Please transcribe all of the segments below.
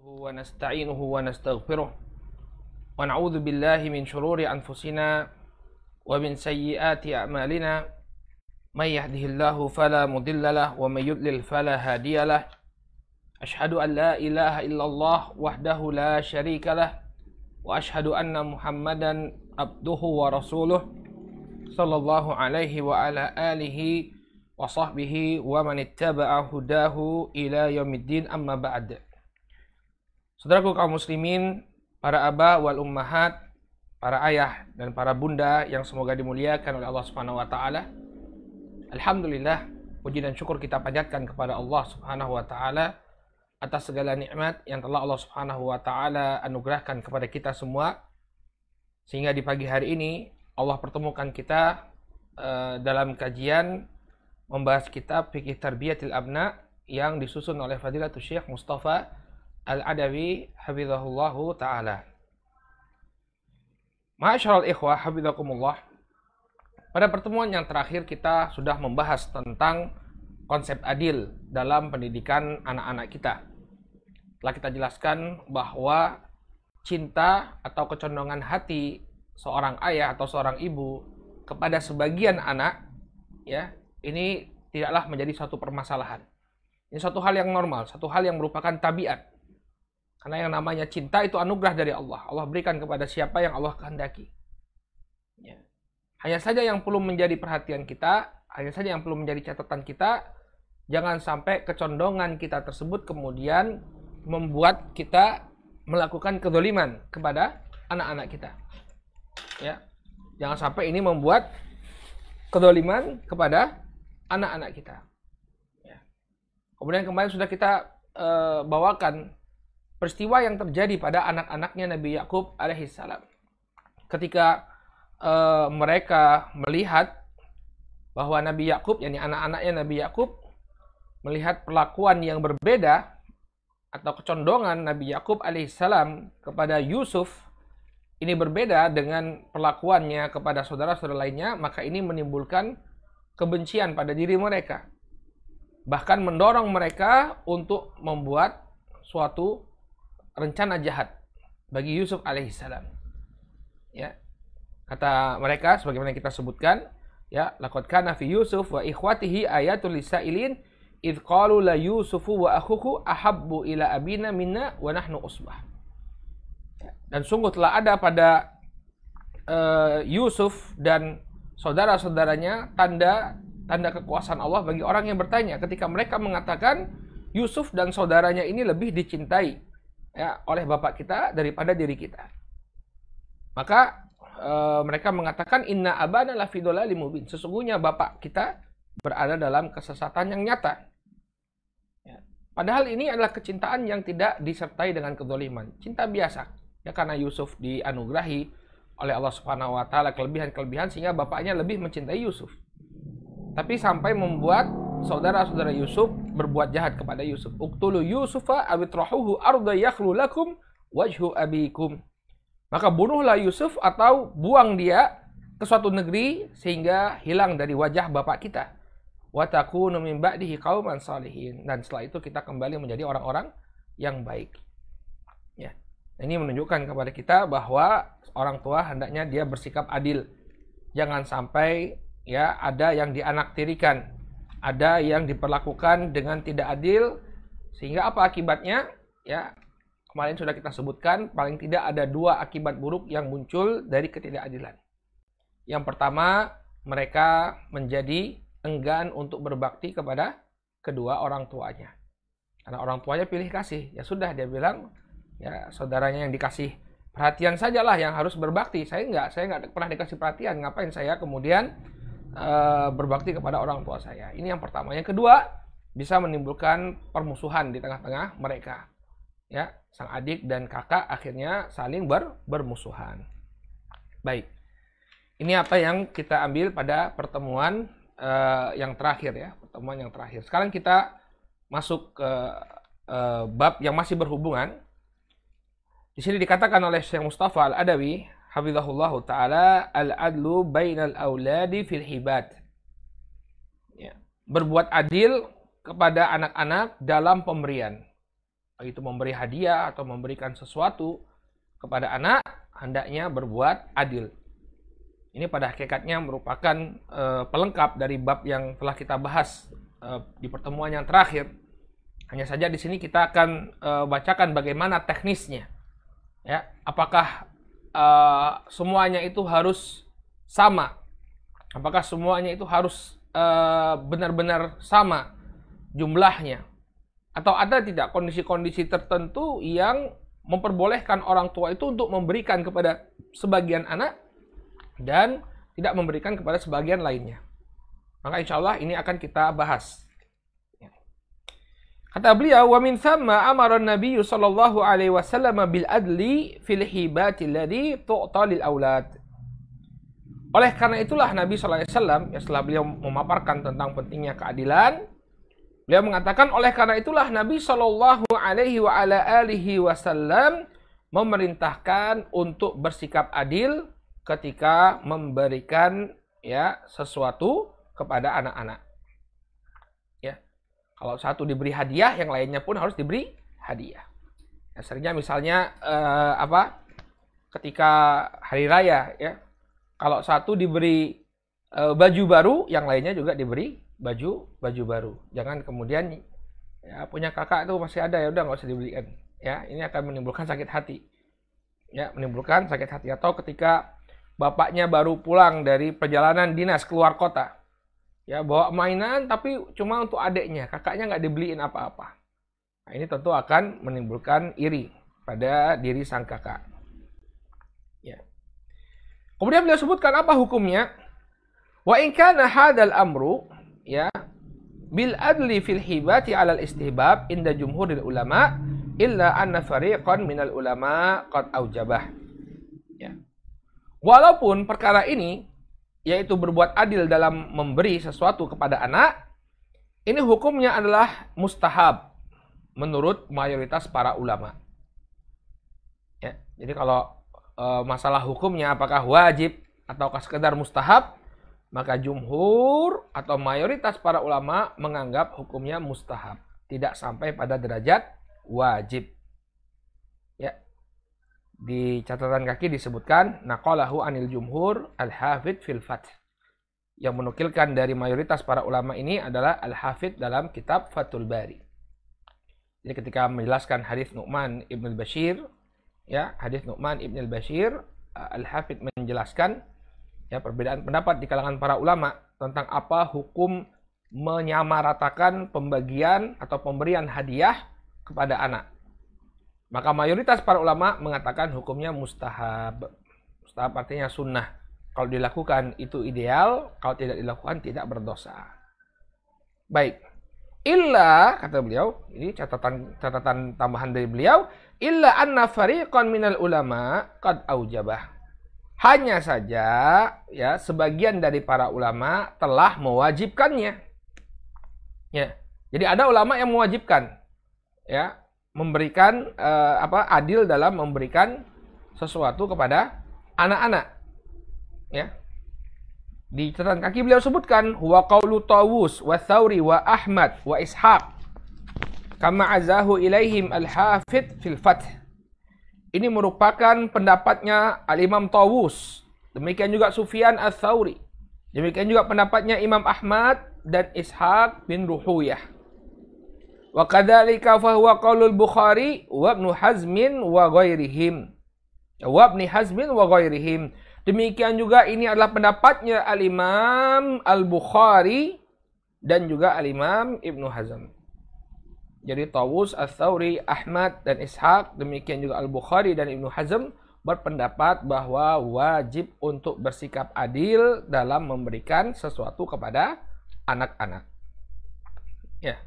ونستعينه ونستغفره ونعوذ بالله من شرور أنفسنا ومن سيئات أعمالنا من يهده الله فلا مضل له ومن يضلل فلا هادي له أشهد أن لا إله إلا الله وحده لا شريك له وأشهد أن محمدا عبده ورسوله صلى الله عليه وعلى آله وصحبه ومن اتبع هداه إلى يوم الدين أما بعد. Saudaraku kaum muslimin, para aba wal ummahat, para ayah dan para bunda yang semoga dimuliakan oleh Allah Subhanahu wa taala. Alhamdulillah, puji dan syukur kita panjatkan kepada Allah Subhanahu wa taala atas segala nikmat yang telah Allah Subhanahu wa taala anugerahkan kepada kita semua. Sehingga di pagi hari ini Allah pertemukan kita dalam kajian membahas kitab Fiqh Tarbiyatil Abna yang disusun oleh Fadilatul Syekh Mustafa Al-Adawi hafizahullahu ta'ala. Ma'asyiral ikhwah hafizakumullah. Pada pertemuan yang terakhir kita sudah membahas tentang konsep adil dalam pendidikan anak-anak kita. Telah kita jelaskan bahwa cinta atau kecondongan hati seorang ayah atau seorang ibu kepada sebagian anak, ya, ini tidaklah menjadi suatu permasalahan. Ini suatu hal yang normal, satu hal yang merupakan tabiat. Karena yang namanya cinta itu anugerah dari Allah. Allah berikan kepada siapa yang Allah kehendaki. Ya. Hanya saja yang perlu menjadi perhatian kita, hanya saja yang perlu menjadi catatan kita, jangan sampai kecondongan kita tersebut kemudian membuat kita melakukan kezaliman kepada anak-anak kita. Ya. Jangan sampai ini membuat kezaliman kepada anak-anak kita. Ya. Kemudian kemarin sudah kita bawakan peristiwa yang terjadi pada anak-anaknya Nabi Yakub alaihissalam. Ketika mereka melihat bahwa Nabi Yakub, yakni anak-anaknya Nabi Yakub, melihat perlakuan yang berbeda atau kecondongan Nabi Yakub alaihissalam kepada Yusuf, ini berbeda dengan perlakuannya kepada saudara-saudara lainnya, maka ini menimbulkan kebencian pada diri mereka. Bahkan mendorong mereka untuk membuat suatu rencana jahat bagi Yusuf alaihissalam. Ya. Kata mereka sebagaimana kita sebutkan, ya, laqad kana fi Yusuf wa ikhwatihi ayatul lisailin id qalu la Yusufu wa akhuhu ahabbu ila abina minna wa nahnu usbah. Dan sungguh telah ada pada Yusuf dan saudara-saudaranya tanda kekuasaan Allah bagi orang yang bertanya ketika mereka mengatakan Yusuf dan saudaranya ini lebih dicintai, ya, oleh bapak kita daripada diri kita. Maka mereka mengatakan inna abana lafi dolalim mubin. Sesungguhnya bapak kita berada dalam kesesatan yang nyata. Ya. Padahal ini adalah kecintaan yang tidak disertai dengan kezaliman. Cinta biasa. Ya, karena Yusuf dianugerahi oleh Allah Subhanahu wa taala kelebihan-kelebihan sehingga bapaknya lebih mencintai Yusuf. Tapi sampai membuat saudara-saudara Yusuf berbuat jahat kepada Yusuf. Uqtulu Yusufa awitrahuhu arda yakhlu lakum wajhu abikum. Maka bunuhlah Yusuf atau buang dia ke suatu negeri sehingga hilang dari wajah bapak kita. Wa takunu min ba'dihi qauman salihin. Dan setelah itu kita kembali menjadi orang-orang yang baik. Ya. Ini menunjukkan kepada kita bahwa orang tua hendaknya dia bersikap adil. Jangan sampai, ya, ada yang dianaktirikan, ada yang diperlakukan dengan tidak adil, sehingga apa akibatnya? Ya, kemarin sudah kita sebutkan, paling tidak ada dua akibat buruk yang muncul dari ketidakadilan. Yang pertama, mereka menjadi enggan untuk berbakti kepada kedua orang tuanya. Karena orang tuanya pilih kasih, ya sudah, dia bilang, ya, saudaranya yang dikasih perhatian sajalah yang harus berbakti. Saya nggak pernah dikasih perhatian, ngapain saya kemudian berbakti kepada orang tua saya. Ini yang pertama. Yang kedua, bisa menimbulkan permusuhan di tengah-tengah mereka. Ya, sang adik dan kakak akhirnya saling bermusuhan. Baik. Ini apa yang kita ambil pada pertemuan yang terakhir, ya, pertemuan yang terakhir. Sekarang kita masuk ke bab yang masih berhubungan. Di sini dikatakan oleh Syekh Mustafa Al-Adawi hafizahullahu ta'ala, al-adlu bainal auladi fil hibat. Ya. Berbuat adil kepada anak-anak dalam pemberian. itu memberi hadiah atau memberikan sesuatu kepada anak, hendaknya berbuat adil. Ini pada hakikatnya merupakan pelengkap dari bab yang telah kita bahas di pertemuan yang terakhir. Hanya saja di sini kita akan bacakan bagaimana teknisnya. Ya, apakah semuanya itu harus sama? Apakah semuanya itu harus benar-benar sama jumlahnya? Atau ada tidak kondisi-kondisi tertentu yang memperbolehkan orang tua itu untuk memberikan kepada sebagian anak dan tidak memberikan kepada sebagian lainnya? Maka insya Allah ini akan kita bahas. Kata beliau, wa min thamma amara an-nabiy sallallahu alaihi wasallam bil adli fil hibati alladhi tu'ta lil aulad. Oleh karena itulah Nabi sallallahu alaihi wasallam, ya, setelah beliau memaparkan tentang pentingnya keadilan, beliau mengatakan oleh karena itulah Nabi sallallahu alaihi wa ala alihi wasallam memerintahkan untuk bersikap adil ketika memberikan ya sesuatu kepada anak-anak. Kalau satu diberi hadiah, yang lainnya pun harus diberi hadiah. Ya, seringnya misalnya ketika hari raya, ya, kalau satu diberi baju baru, yang lainnya juga diberi baju baru. Jangan kemudian ya, punya kakak itu masih ada, ya udah nggak usah dibelikan. Ya, ini akan menimbulkan sakit hati. Ya, menimbulkan sakit hati. Atau ketika bapaknya baru pulang dari perjalanan dinas keluar kota. Ya, bawa mainan tapi cuma untuk adiknya, kakaknya nggak dibeliin apa-apa. Nah, ini tentu akan menimbulkan iri pada diri sang kakak. Ya. Kemudian beliau sebutkan apa hukumnya? Wa in kana hadzal amru ya bil adli fil hibati 'ala al istihbab inda jumhuril ulama illa anna fariqan minal ulama qad aujabah. Ya. Walaupun perkara ini yaitu berbuat adil dalam memberi sesuatu kepada anak, ini hukumnya adalah mustahab menurut mayoritas para ulama. Ya, jadi kalau masalah hukumnya apakah wajib ataukah sekedar mustahab, maka jumhur atau mayoritas para ulama menganggap hukumnya mustahab, tidak sampai pada derajat wajib. Ya. Di catatan kaki disebutkan naqalahu anil jumhur al-hafidh fil fath. Yang menukilkan dari mayoritas para ulama ini adalah al-hafidh dalam kitab Fathul Bari. Jadi ketika menjelaskan hadis Nu'man ibn al-Bashir, ya, hadis Nu'man ibn al-Bashir, al-hafidh menjelaskan ya perbedaan pendapat di kalangan para ulama tentang apa hukum menyamaratakan pembagian atau pemberian hadiah kepada anak. Maka mayoritas para ulama mengatakan hukumnya mustahab. Mustahab artinya sunnah. Kalau dilakukan itu ideal, kalau tidak dilakukan tidak berdosa. Baik. Illa, kata beliau, ini catatan tambahan dari beliau, illa anna fariqan minal ulama qad aujabah. Hanya saja ya sebagian dari para ulama telah mewajibkannya. Ya. Jadi ada ulama yang mewajibkan ya memberikan adil dalam memberikan sesuatu kepada anak-anak. Ya. Di catatan kaki beliau sebutkan huwa qaulu Tawus wa Tsauri wa Ahmad wa Ishaq kama azahu ilaihim al-Hafidh fil Fath. Ini merupakan pendapatnya Al-Imam Tawus, demikian juga Sufyan Ats-Tsauri, demikian juga pendapatnya Imam Ahmad dan Ishaq bin Ruhuyah. Wa kadzalika fa huwa qaulul Bukhari wa Ibnu Hazmin wa ghairihim. Wa Ibnu Hazmin wa ghairihim. Demikian juga ini adalah pendapatnya Al-Imam Al-Bukhari dan juga Al-Imam Ibnu Hazm. Jadi Tawus, Ats-Tsauri, Ahmad dan Ishaq, demikian juga Al-Bukhari dan Ibnu Hazm berpendapat bahwa wajib untuk bersikap adil dalam memberikan sesuatu kepada anak-anak. Ya.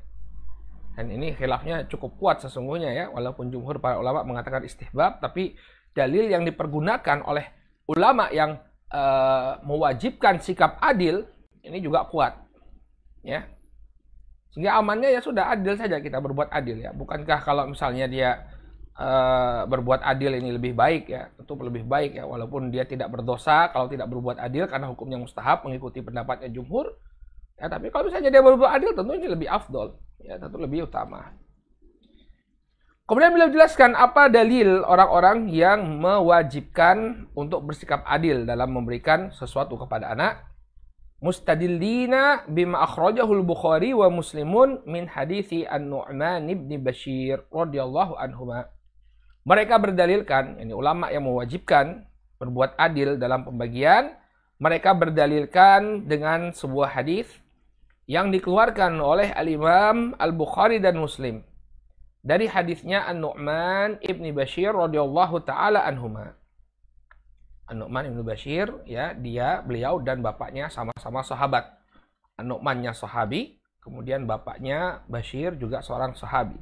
Dan ini khilafnya cukup kuat sesungguhnya ya, walaupun jumhur para ulama mengatakan istihbab, tapi dalil yang dipergunakan oleh ulama yang mewajibkan sikap adil ini juga kuat. Ya. Sehingga amannya ya sudah adil saja kita berbuat adil ya. Bukankah kalau misalnya dia berbuat adil ini lebih baik ya, tentu lebih baik ya, walaupun dia tidak berdosa kalau tidak berbuat adil karena hukumnya mustahab mengikuti pendapatnya jumhur. Ya, tapi kalau misalnya dia berbuat adil tentu ini lebih afdol, ya tentu lebih utama. Kemudian beliau jelaskan apa dalil orang-orang yang mewajibkan untuk bersikap adil dalam memberikan sesuatu kepada anak. Mustadillina bima akhrajahul Bukhari wa Muslimun min hadithi An-Nu'man ibn Bashir radhiyallahu anhuma. Mereka berdalilkan, ini ulama yang mewajibkan berbuat adil dalam pembagian, mereka berdalilkan dengan sebuah hadis yang dikeluarkan oleh Al-Imam Al-Bukhari dan Muslim. Dari hadisnya An-Nu'man ibn Bashir radhiyallahu taala anhuma. An-Nu'man ibn Bashir, ya, beliau dan bapaknya sama-sama sahabat. An-Nu'mannya sahabi, kemudian bapaknya Bashir juga seorang sahabi.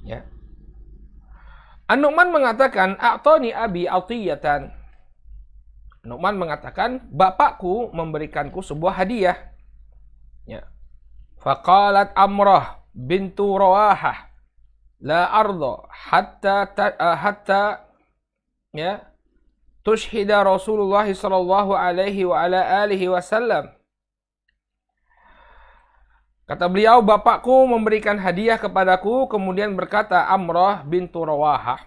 Ya. An-Nu'man mengatakan, "A'tani abi atiyatan." An-Nu'man mengatakan, bapakku memberikanku sebuah hadiah. Ya. Faqalat Amrah bintu Rawahah, la arda hatta ya tushhida Rasulullah sallallahu alaihi wa ala alihi wasallam. Kata beliau, bapakku memberikan hadiah kepadaku, kemudian berkata, Amrah bintu Rawahah.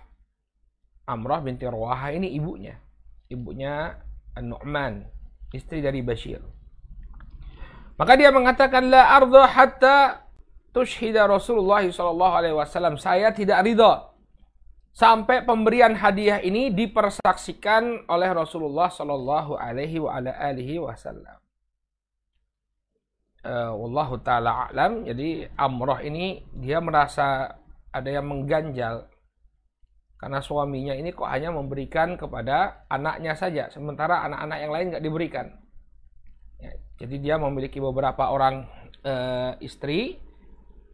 Amrah binti Rawahah ini ibunya An-Nu'man, istri dari Bashir. Maka dia mengatakan, la arda hatta tushhida Rasulullah sallallahu alaihi wasallam. Saya tidak ridha sampai pemberian hadiah ini dipersaksikan oleh Rasulullah sallallahu alaihi wa ala alihi wasallam. Wallahu taala a'lam. Jadi Amrah ini dia merasa ada yang mengganjal karena suaminya ini kok hanya memberikan kepada anaknya saja, sementara anak-anak yang lain nggak diberikan. Ya, jadi dia memiliki beberapa orang istri,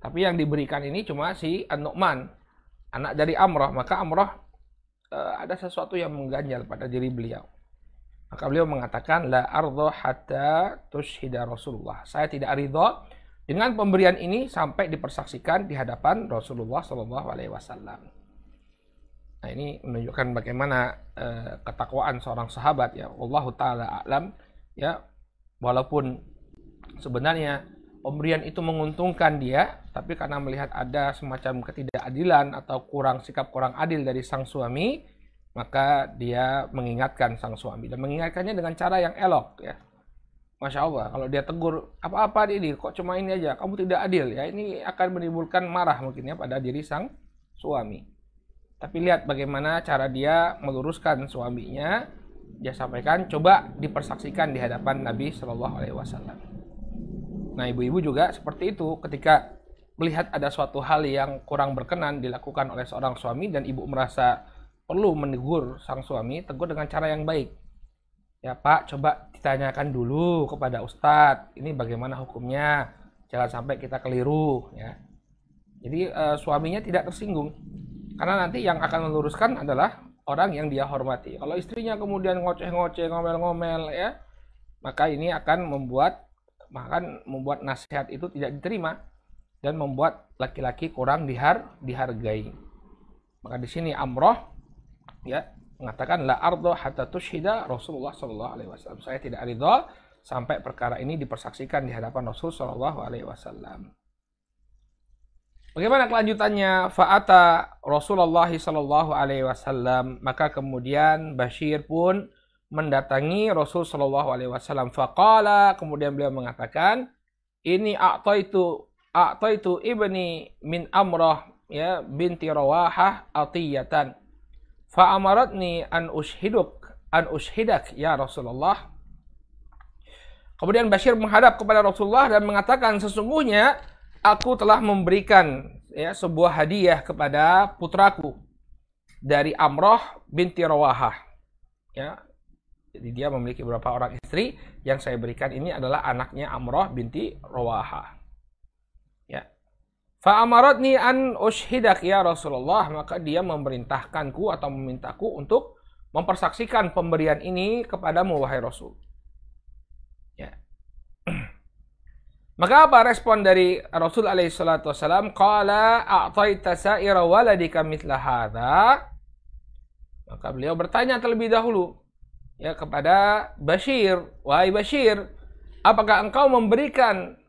tapi yang diberikan ini cuma si An-Nu'man, anak dari Amrah. Maka Amrah ada sesuatu yang mengganjal pada diri beliau. Maka beliau mengatakan, la arda hatta tushhida Rasulullah. Saya tidak ridha dengan pemberian ini sampai dipersaksikan di hadapan Rasulullah sallallahu alaihi wasallam. Nah, ini menunjukkan bagaimana ketakwaan seorang sahabat, ya. Wallahu taala a'lam, ya. Walaupun sebenarnya pemberian itu menguntungkan dia, tapi karena melihat ada semacam ketidakadilan atau sikap kurang adil dari sang suami, maka dia mengingatkan sang suami dan mengingatkannya dengan cara yang elok, ya. Masya Allah, kalau dia tegur, apa-apa ini, kok cuma ini aja, kamu tidak adil, ya, ini akan menimbulkan marah mungkin ya pada diri sang suami. Tapi lihat bagaimana cara dia meluruskan suaminya. Dia sampaikan, coba dipersaksikan di hadapan Nabi Shallallahu Alaihi Wasallam. Nah, ibu-ibu juga seperti itu, ketika melihat ada suatu hal yang kurang berkenan dilakukan oleh seorang suami dan ibu merasa perlu menegur sang suami, tegur dengan cara yang baik. Ya Pak, coba ditanyakan dulu kepada Ustadz, ini bagaimana hukumnya, jangan sampai kita keliru, ya. Jadi suaminya tidak tersinggung, karena nanti yang akan meluruskan adalah orang yang dia hormati. Kalau istrinya kemudian ngoceh-ngoceh, ngomel-ngomel, ya, maka ini akan membuat nasihat itu tidak diterima dan membuat laki-laki kurang dihargai. Maka di sini Amrah, ya, mengatakan, la ardo hatta tushhida Rasulullah sallallahu alaihi wasallam. Saya tidak ridha sampai perkara ini dipersaksikan di hadapan Rasul sallallahu alaihi wasallam. Bagaimana kelanjutannya? Fa'ata Rasulullah sallallahu alaihi wasallam. Maka kemudian Bashir pun mendatangi Rasul sallallahu alaihi wasallam. Faqala, kemudian beliau mengatakan, ini a'taitu ibni min Amrah, ya, binti Rawahah atiyatan. Fa'amaratni an ushidak ya Rasulullah. Kemudian Bashir menghadap kepada Rasulullah dan mengatakan, sesungguhnya aku telah memberikan, ya, sebuah hadiah kepada putraku dari Amrah binti Rawahah. Ya, jadi dia memiliki beberapa orang istri, yang saya berikan ini adalah anaknya Amrah binti Rawahah. Ya. Fa'amaratni an ushidak ya Rasulullah. Maka dia memerintahkanku atau memintaku untuk mempersaksikan pemberian ini kepadamu wahai Rasul. Ya. Maka apa respon dari Rasul alaihi salatu wasallam? Qala a'taita sa'ira waladika mithla hadza. Maka beliau bertanya terlebih dahulu, ya, kepada Bashir, wahai Bashir, apakah engkau memberikan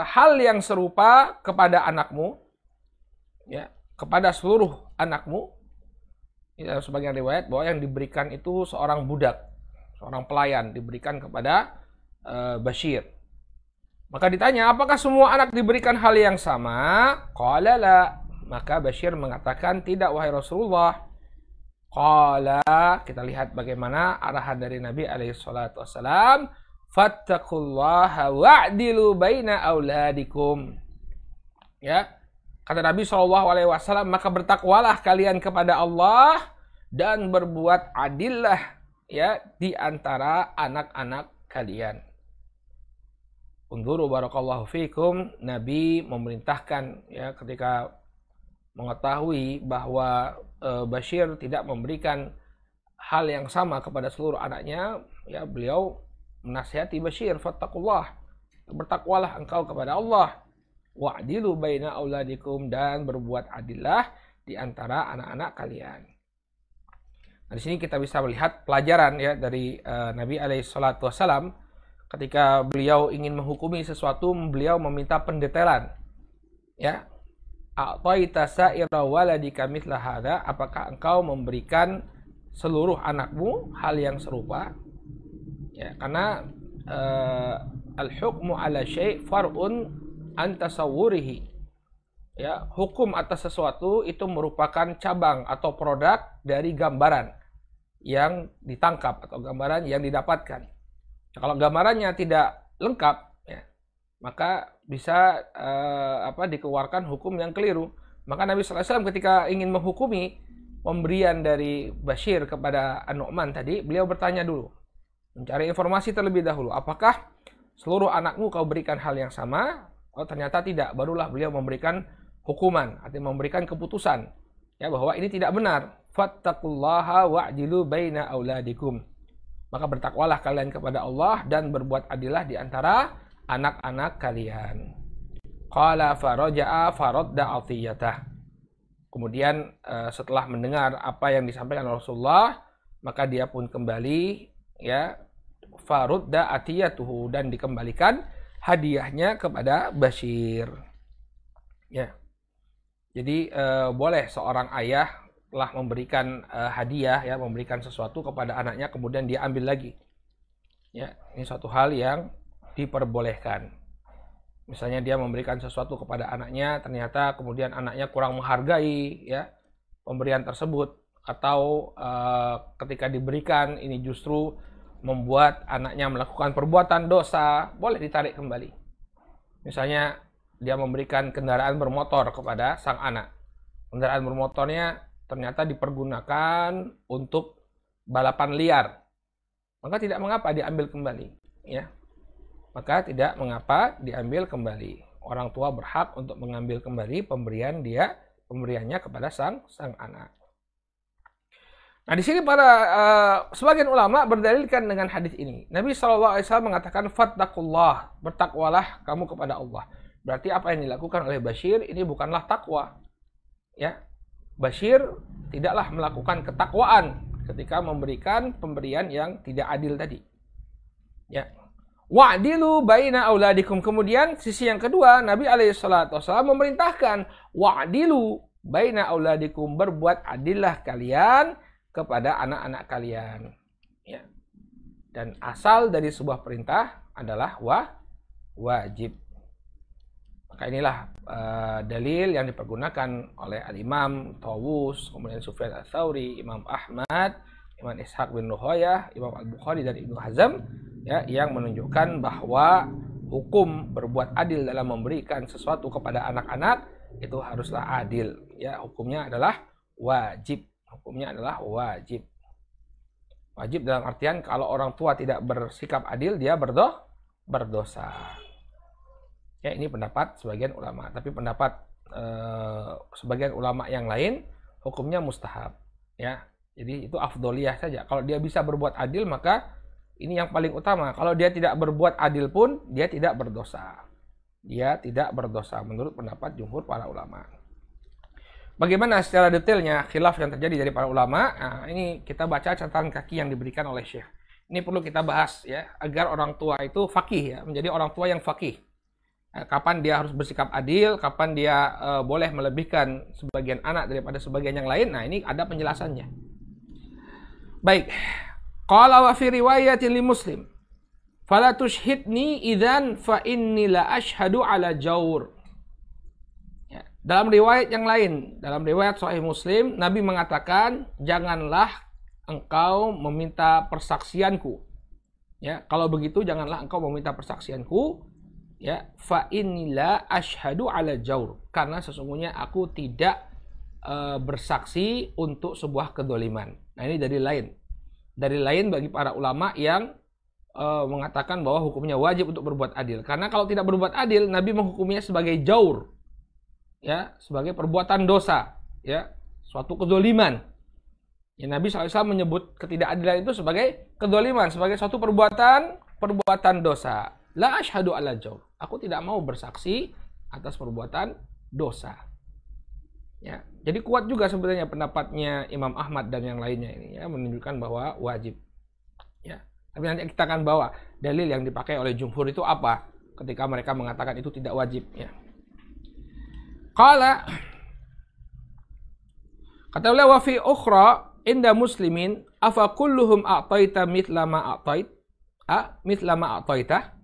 hal yang serupa kepada anakmu, ya, kepada seluruh anakmu. Ini sebagian riwayat bahwa yang diberikan itu seorang budak, seorang pelayan diberikan kepada Bashir. Maka ditanya, apakah semua anak diberikan hal yang sama? Qala la. Maka Bashir mengatakan, tidak wahai Rasulullah. Qala, kita lihat bagaimana arahan dari Nabi SAW. Fattaqullaha wa'dilu baina auladikum. Ya, kata Nabi SAW, maka bertakwalah kalian kepada Allah dan berbuat adillah ya di antara anak-anak kalian. Unzuru barakallahu fikum, Nabi memerintahkan ya ketika mengetahui bahwa Bashir tidak memberikan hal yang sama kepada seluruh anaknya, ya beliau menasihati Bashir, fattaqullah, bertakwalah engkau kepada Allah, wa'dilu baina auladikum, dan berbuat adillah di antara anak-anak kalian. Nah, di sini kita bisa melihat pelajaran ya dari Nabi SAW. Ketika beliau ingin menghukumi sesuatu, beliau meminta pendetailan. Ya, a'taita sa'ira waladika mithla hadza, apakah engkau memberikan seluruh anakmu hal yang serupa? Ya, karena al-hukmu ala syai' far'un an tasawwurihi. Ya, hukum atas sesuatu itu merupakan cabang atau produk dari gambaran yang ditangkap atau gambaran yang didapatkan. Kalau gambarannya tidak lengkap, ya, maka bisa dikeluarkan hukum yang keliru. Maka Nabi SAW ketika ingin menghukumi pemberian dari Bashir kepada An-Nu'man tadi, beliau bertanya dulu, mencari informasi terlebih dahulu, apakah seluruh anakmu kau berikan hal yang sama? Oh, ternyata tidak. Barulah beliau memberikan hukuman, artinya memberikan keputusan ya bahwa ini tidak benar. Fattaqullaha wa'dilu baina auladikum. Maka bertakwalah kalian kepada Allah dan berbuat adillah di antara anak-anak kalian. Qala faraja'a faradda atiyatah. Kemudian setelah mendengar apa yang disampaikan Rasulullah, maka dia pun kembali ya farudda atiyatuhu, dan dikembalikan hadiahnya kepada Bashir. Ya. Jadi boleh seorang ayah telah memberikan hadiah ya, memberikan sesuatu kepada anaknya kemudian dia ambil lagi. Ya, ini suatu hal yang diperbolehkan. Misalnya dia memberikan sesuatu kepada anaknya, ternyata kemudian anaknya kurang menghargai ya pemberian tersebut, atau ketika diberikan ini justru membuat anaknya melakukan perbuatan dosa, boleh ditarik kembali. Misalnya dia memberikan kendaraan bermotor kepada sang anak. Kendaraan bermotornya ternyata dipergunakan untuk balapan liar. Maka tidak mengapa diambil kembali, ya. Maka tidak mengapa diambil kembali. Orang tua berhak untuk mengambil kembali pemberiannya kepada sang anak. Nah, di sini para sebagian ulama berdalilkan dengan hadis ini. Nabi SAW mengatakan fattaqullah, bertakwalah kamu kepada Allah. Berarti apa yang dilakukan oleh Bashir ini bukanlah takwa. Ya. Bashir tidaklah melakukan ketakwaan ketika memberikan pemberian yang tidak adil tadi. Ya. Wa'dilu baina auladikum. Kemudian sisi yang kedua, Nabi SAW memerintahkan wa'dilu baina auladikum, berbuat adillah kalian kepada anak-anak kalian. Ya. Dan asal dari sebuah perintah adalah wajib. Maka inilah dalil yang dipergunakan oleh Al-Imam Tawus, kemudian Sufyan Ats-Tsauri, Imam Ahmad, Imam Ishaq bin Ruhoyah, Imam Al-Bukhari, dan Ibnu Hazm ya, yang menunjukkan bahwa hukum berbuat adil dalam memberikan sesuatu kepada anak-anak itu haruslah adil. Ya, hukumnya adalah wajib. Hukumnya adalah wajib. Wajib dalam artian kalau orang tua tidak bersikap adil, dia berdosa. Ya, ini pendapat sebagian ulama. Tapi pendapat sebagian ulama yang lain, hukumnya mustahab. Ya, jadi itu afdoliyah saja. Kalau dia bisa berbuat adil, maka ini yang paling utama. Kalau dia tidak berbuat adil pun, dia tidak berdosa. Dia tidak berdosa menurut pendapat jumhur para ulama. Bagaimana secara detailnya khilaf yang terjadi dari para ulama? Nah, ini kita baca catatan kaki yang diberikan oleh Syekh. Ini perlu kita bahas ya, agar orang tua itu faqih ya, menjadi orang tua yang faqih. Kapan dia harus bersikap adil, kapan dia boleh melebihkan sebagian anak daripada sebagian yang lain. Nah, ini ada penjelasannya. Baik. Qala wa fi riwayatin li Muslim, fala tushhidni idzan fa inni la ashhadu ala jawr. Ya, dalam riwayat yang lain, dalam riwayat Sahih Muslim, Nabi mengatakan, janganlah engkau meminta persaksianku. Ya, kalau begitu janganlah engkau meminta persaksianku. Ya, fa inni la ashhadu ala jawr. Karena sesungguhnya aku tidak bersaksi untuk sebuah kedoliman. Nah, ini dari lain. Dari lain bagi para ulama yang mengatakan bahwa hukumnya wajib untuk berbuat adil. Karena kalau tidak berbuat adil, Nabi menghukumnya sebagai jaur, ya, sebagai perbuatan dosa, ya, suatu kedoliman. Ya, Nabi SAW menyebut ketidakadilan itu sebagai kedoliman, sebagai suatu perbuatan dosa. La ashhadu ala jaur. Aku tidak mau bersaksi atas perbuatan dosa. Ya, jadi kuat juga sebenarnya pendapatnya Imam Ahmad dan yang lainnya ini, ya, menunjukkan bahwa wajib. Ya, tapi nanti kita akan bawa dalil yang dipakai oleh jumhur itu apa ketika mereka mengatakan itu tidak wajib. Ya. Kata beliau, wa fi ukhra inda muslimin afa kulluhum a'taita mithla ma a'taita.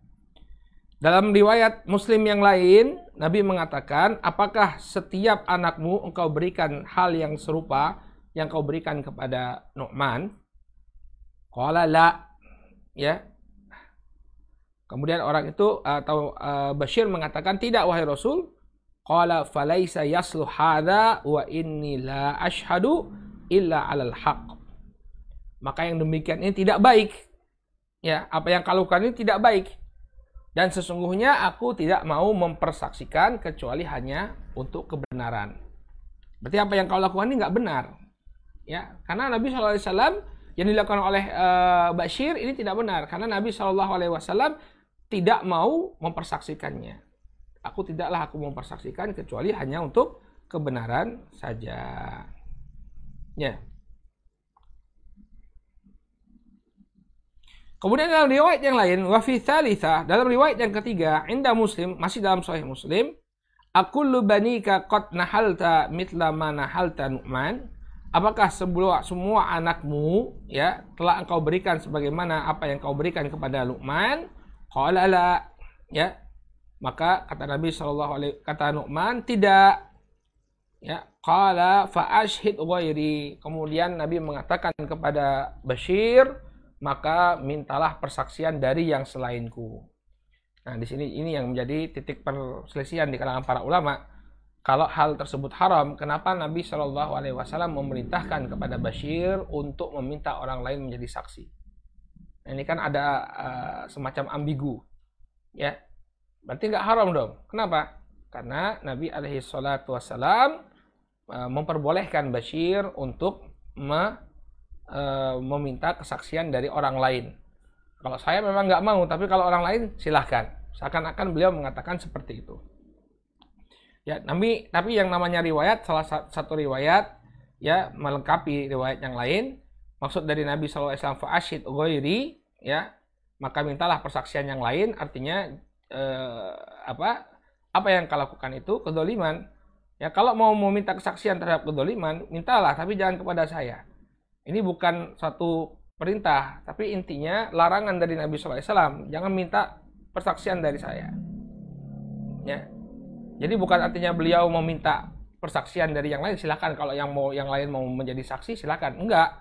Dalam riwayat Muslim yang lain, Nabi mengatakan, apakah setiap anakmu engkau berikan hal yang serupa yang kau berikan kepada Nu'man? Qala la. Ya. Kemudian orang itu atau Bashir mengatakan, tidak wahai Rasul. Qala falaisa yaslu hadza wa inni la ashhadu illa 'alal haqq. Maka yang demikian ini tidak baik. Ya, apa yang kau lakukan ini tidak baik. Dan sesungguhnya aku tidak mau mempersaksikan kecuali hanya untuk kebenaran. Berarti apa yang kau lakukan ini nggak benar. Ya, karena Nabi SAW yang dilakukan oleh Bashir ini tidak benar. Karena Nabi SAW tidak mau mempersaksikannya. Aku mempersaksikan kecuali hanya untuk kebenaran saja. Ya. Kemudian dalam riwayat yang lain, wa fi tsalitsah, dalam riwayat yang ketiga, inda Muslim, masih dalam Sahih Muslim, akullu banika qad nahalta mithla ma nahalta Nu'man. Apakah semua anakmu, ya, telah engkau berikan sebagaimana apa yang kau berikan kepada Nu'man? Qala la. Ya. Maka kata Nabi kata Nu'man, tidak. Ya, qala fa ashhid ghairi. Kemudian Nabi mengatakan kepada Bashir, maka mintalah persaksian dari yang selainku. Nah, di sini ini yang menjadi titik perselisihan di kalangan para ulama. Kalau hal tersebut haram, kenapa Nabi SAW memerintahkan kepada Bashir untuk meminta orang lain menjadi saksi? Nah, ini kan ada semacam ambigu, ya. Berarti nggak haram dong. Kenapa? Karena Nabi SAW memperbolehkan Bashir untuk meminta kesaksian dari orang lain. Kalau saya memang nggak mau, tapi kalau orang lain silahkan. Seakan-akan beliau mengatakan seperti itu. Ya, tapi yang namanya riwayat, salah satu riwayat, ya, melengkapi riwayat yang lain. Maksud dari Nabi SAW fa'ashid ghairi, ya, maka mintalah persaksian yang lain. Artinya apa yang kau lakukan itu kedzaliman. Ya, kalau mau meminta kesaksian terhadap kedzaliman, mintalah, tapi jangan kepada saya. Ini bukan satu perintah, tapi intinya larangan dari Nabi SAW. Jangan minta persaksian dari saya. Ya. Jadi bukan artinya beliau meminta persaksian dari yang lain, silakan. Kalau yang lain mau menjadi saksi, silakan. Enggak.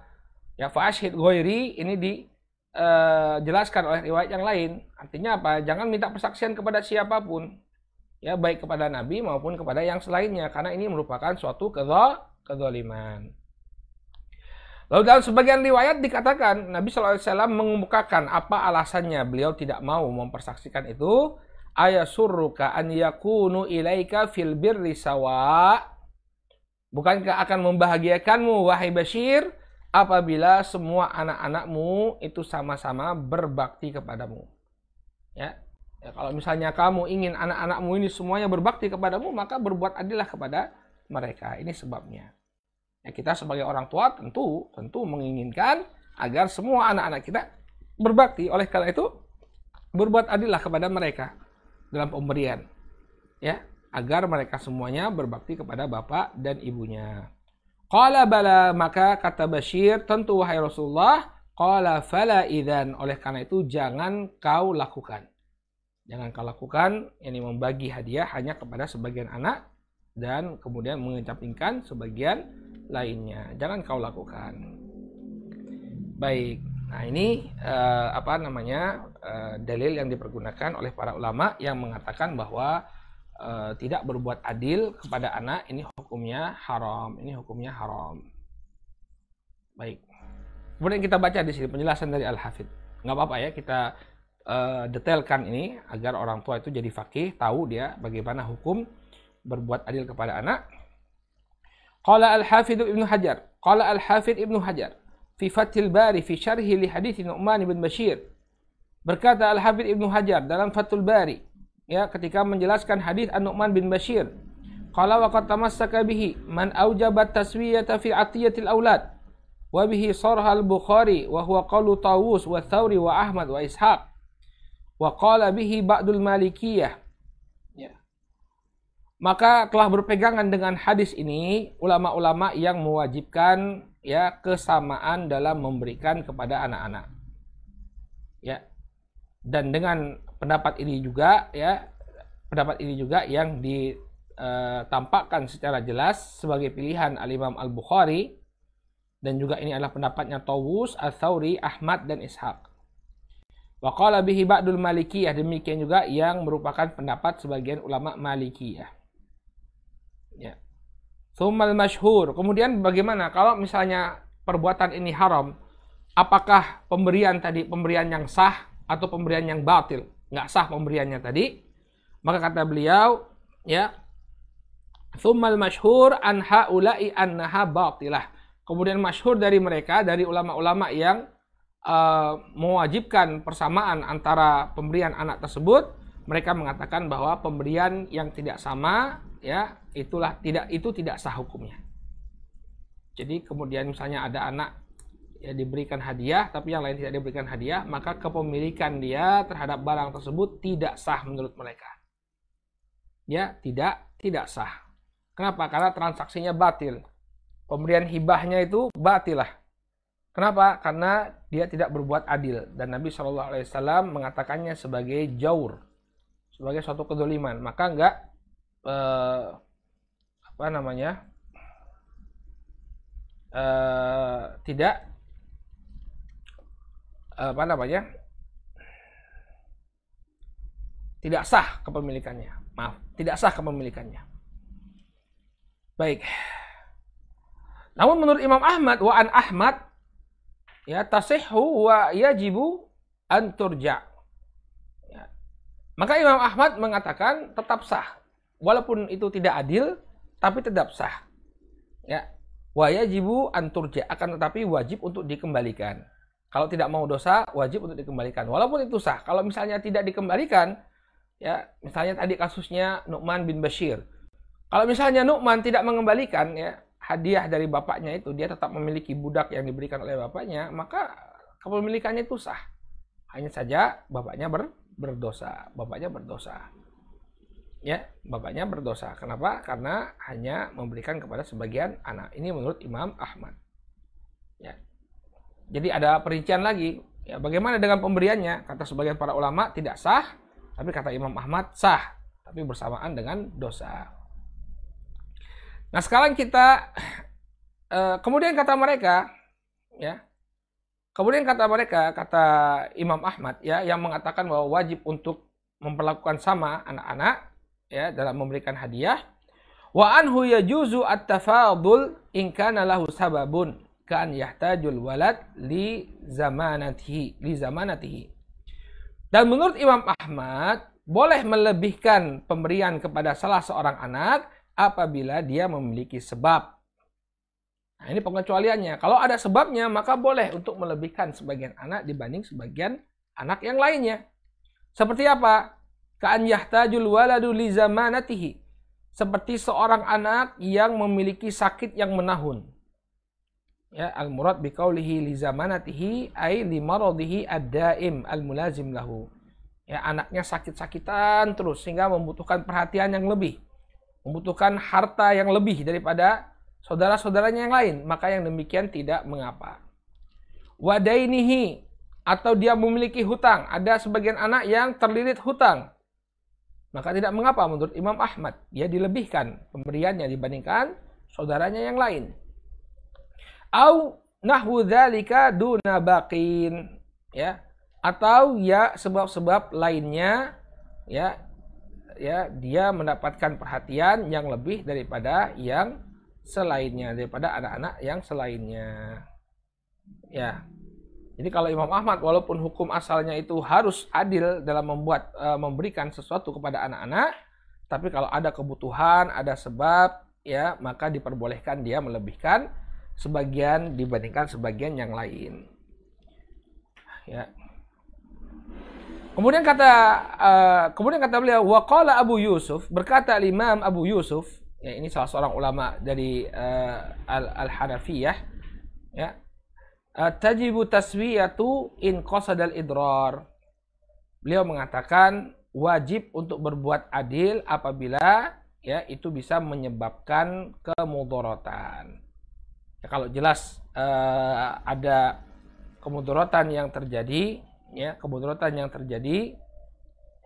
Ya, fa'ashhid ghairi ini dijelaskan oleh riwayat yang lain. Artinya apa? Jangan minta persaksian kepada siapapun. Ya, baik kepada Nabi maupun kepada yang selainnya, karena ini merupakan suatu kedzaliman. Lalu dalam sebagian riwayat dikatakan Nabi SAW mengemukakan apa alasannya beliau tidak mau mempersaksikan itu. Ayasurruka an yakunu ilaika fil birri sawa. Bukankah akan membahagiakanmu wahai Bashir apabila semua anak-anakmu itu sama-sama berbakti kepadamu. Ya. Ya, kalau misalnya kamu ingin anak-anakmu ini semuanya berbakti kepadamu, maka berbuat adillah kepada mereka. Ini sebabnya. Ya, kita sebagai orang tua tentu menginginkan agar semua anak-anak kita berbakti. Oleh karena itu berbuat adillah kepada mereka dalam pemberian. ya, agar mereka semuanya berbakti kepada bapak dan ibunya. Qala bala, maka kata Bashir, tentu wahai Rasulullah. Qala fala idzan, oleh karena itu jangan kau lakukan. Jangan kau lakukan, yakni membagi hadiah hanya kepada sebagian anak dan kemudian mengecampingkan sebagian lainnya. Jangan kau lakukan. Baik. Nah, ini dalil yang dipergunakan oleh para ulama yang mengatakan bahwa tidak berbuat adil kepada anak ini hukumnya haram. Ini hukumnya haram. Baik. Kemudian kita baca di sini penjelasan dari Al-Hafidz. Nggak apa-apa ya, kita detailkan ini agar orang tua itu jadi faqih, tahu dia bagaimana hukum berbuat adil kepada anak. Qala Al-Hafidz Ibnu Hajar. Qala Al-Hafidz Ibnu Hajar fi Fathil Bari fi syarhi li hadits Nu'man bin Bashir. Berkata Al-Hafidz Ibnu Hajar dalam Fathul Bari, ya, ketika menjelaskan hadis An-Nu'man bin Bashir, qala wa qad tamassaka bihi man aujaba taswiyata fi atiyatil aulad wa bihi sarha al-Bukhari wa huwa qawlu Tawus wa Thawri wa Ahmad wa Ishaq wa qala bihi ba'dul Malikiyah. Ya. Maka telah berpegangan dengan hadis ini ulama-ulama yang mewajibkan, ya, kesamaan dalam memberikan kepada anak-anak. Ya. Dan dengan pendapat ini juga, ya, pendapat ini juga yang ditampakkan secara jelas sebagai pilihan Al-Imam Al-Bukhari, dan juga ini adalah pendapatnya Tawus, Al-Thawri, Ahmad dan Ishaq. Wa qala bihi ba'dul Malikiyah, demikian juga yang merupakan pendapat sebagian ulama Malikiyah. Ya. Tsummal masyhur. Kemudian bagaimana kalau misalnya perbuatan ini haram? Apakah pemberian tadi pemberian yang sah atau pemberian yang batil? Nggak sah pemberiannya tadi. Maka kata beliau, ya, tsummal masyhur an haula'i annaha batilah. Kemudian masyhur dari mereka, dari ulama-ulama yang mewajibkan persamaan antara pemberian anak tersebut, mereka mengatakan bahwa pemberian yang tidak sama, ya, itu tidak sah hukumnya. Jadi kemudian misalnya ada anak, ya, diberikan hadiah tapi yang lain tidak diberikan hadiah, maka kepemilikan dia terhadap barang tersebut tidak sah menurut mereka. Ya, tidak sah. Kenapa? Karena transaksinya batil. Pemberian hibahnya itu batil lah. Kenapa? Karena dia tidak berbuat adil, dan Nabi SAW mengatakannya sebagai jaur, sebagai suatu kedoliman. Maka enggak tidak sah kepemilikannya. Maaf, tidak sah kepemilikannya. Baik. Namun menurut Imam Ahmad, wa an Ahmad, ya, tasihhu wa yajibu an turja. Ya. Maka Imam Ahmad mengatakan tetap sah, walaupun itu tidak adil, tapi tetap sah. Ya, wa yajibu an turja, akan tetapi wajib untuk dikembalikan. Kalau tidak mau dosa, wajib untuk dikembalikan, walaupun itu sah. Kalau misalnya tidak dikembalikan, ya, misalnya tadi kasusnya Nu'man bin Bashir. Kalau misalnya Nu'man tidak mengembalikan, ya, hadiah dari bapaknya itu, dia tetap memiliki budak yang diberikan oleh bapaknya, maka kepemilikannya itu sah. Hanya saja bapaknya berdosa. Bapaknya berdosa. Ya, bapaknya berdosa. Kenapa? Karena hanya memberikan kepada sebagian anak. Ini menurut Imam Ahmad. Ya. Jadi ada perincian lagi. Ya, bagaimana dengan pemberiannya? Kata sebagian para ulama tidak sah, tapi kata Imam Ahmad sah, tapi bersamaan dengan dosa. Nah, sekarang kita kemudian kata mereka, ya, kata Imam Ahmad, ya, yang mengatakan bahwa wajib untuk memperlakukan sama anak-anak, ya, dalam memberikan hadiah. Wa anhu yajuzu at-tafadul in kana lahu sababun kan yahtajul walad li zamanatihi. Dan menurut Imam Ahmad boleh melebihkan pemberian kepada salah seorang anak apabila dia memiliki sebab. Nah, ini pengecualiannya. Kalau ada sebabnya, maka boleh untuk melebihkan sebagian anak dibanding sebagian anak yang lainnya. Seperti apa? Ka'an yahtajul waladu li zamanatihi. Seperti seorang anak yang memiliki sakit yang menahun. Ya, al-murad biqaulihi li zamanatihi ay li maradihi ad-daim al-mulazim lahu. Ya, anaknya sakit-sakitan terus sehingga membutuhkan perhatian yang lebih, membutuhkan harta yang lebih daripada saudara-saudaranya yang lain, maka yang demikian tidak mengapa. Wadainihi, atau dia memiliki hutang, ada sebagian anak yang terlilit hutang, maka tidak mengapa menurut Imam Ahmad, dia dilebihkan pemberiannya dibandingkan saudaranya yang lain. Au nahwu dzalika duna baqin, ya, atau ya sebab-sebab lainnya, ya dia mendapatkan perhatian yang lebih daripada yang selainnya, daripada anak-anak yang selainnya. Ya. Jadi kalau Imam Ahmad walaupun hukum asalnya itu harus adil dalam memberikan sesuatu kepada anak-anak, tapi kalau ada kebutuhan, ada sebab, ya, maka diperbolehkan dia melebihkan sebagian dibandingkan sebagian yang lain. Ya. Kemudian kata beliau, waqala Abu Yusuf, berkata Imam Abu Yusuf, ya, ini salah seorang ulama dari Al-Hanafiyah, ya, tajibu taswiyatu in qasadal idrar. Beliau mengatakan wajib untuk berbuat adil apabila, ya, itu bisa menyebabkan kemudaratan. Ya, kalau jelas ada kemudaratan yang terjadi, ya,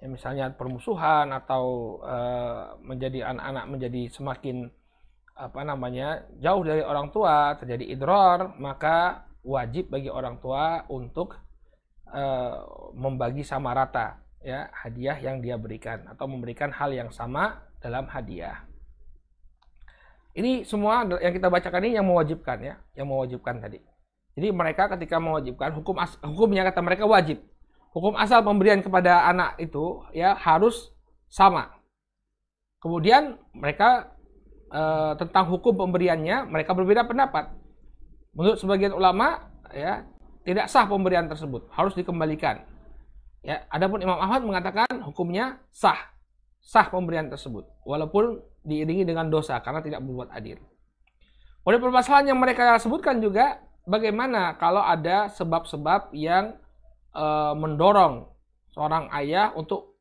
ya, misalnya permusuhan atau menjadi anak-anak menjadi semakin jauh dari orang tua, terjadi idrar, maka wajib bagi orang tua untuk membagi sama rata, ya, hadiah yang dia berikan atau memberikan hal yang sama dalam hadiah. Ini semua yang kita bacakan ini yang mewajibkan, ya, yang mewajibkan tadi. Jadi mereka ketika mewajibkan hukumnya kata mereka wajib. Hukum asal pemberian kepada anak itu, ya, harus sama. Kemudian mereka tentang hukum pemberiannya mereka berbeda pendapat. Menurut sebagian ulama, ya, tidak sah pemberian tersebut, harus dikembalikan. Ya, adapun Imam Ahmad mengatakan hukumnya sah pemberian tersebut, walaupun diiringi dengan dosa karena tidak berbuat adil. Oleh permasalahan yang mereka sebutkan juga, bagaimana kalau ada sebab-sebab yang mendorong seorang ayah untuk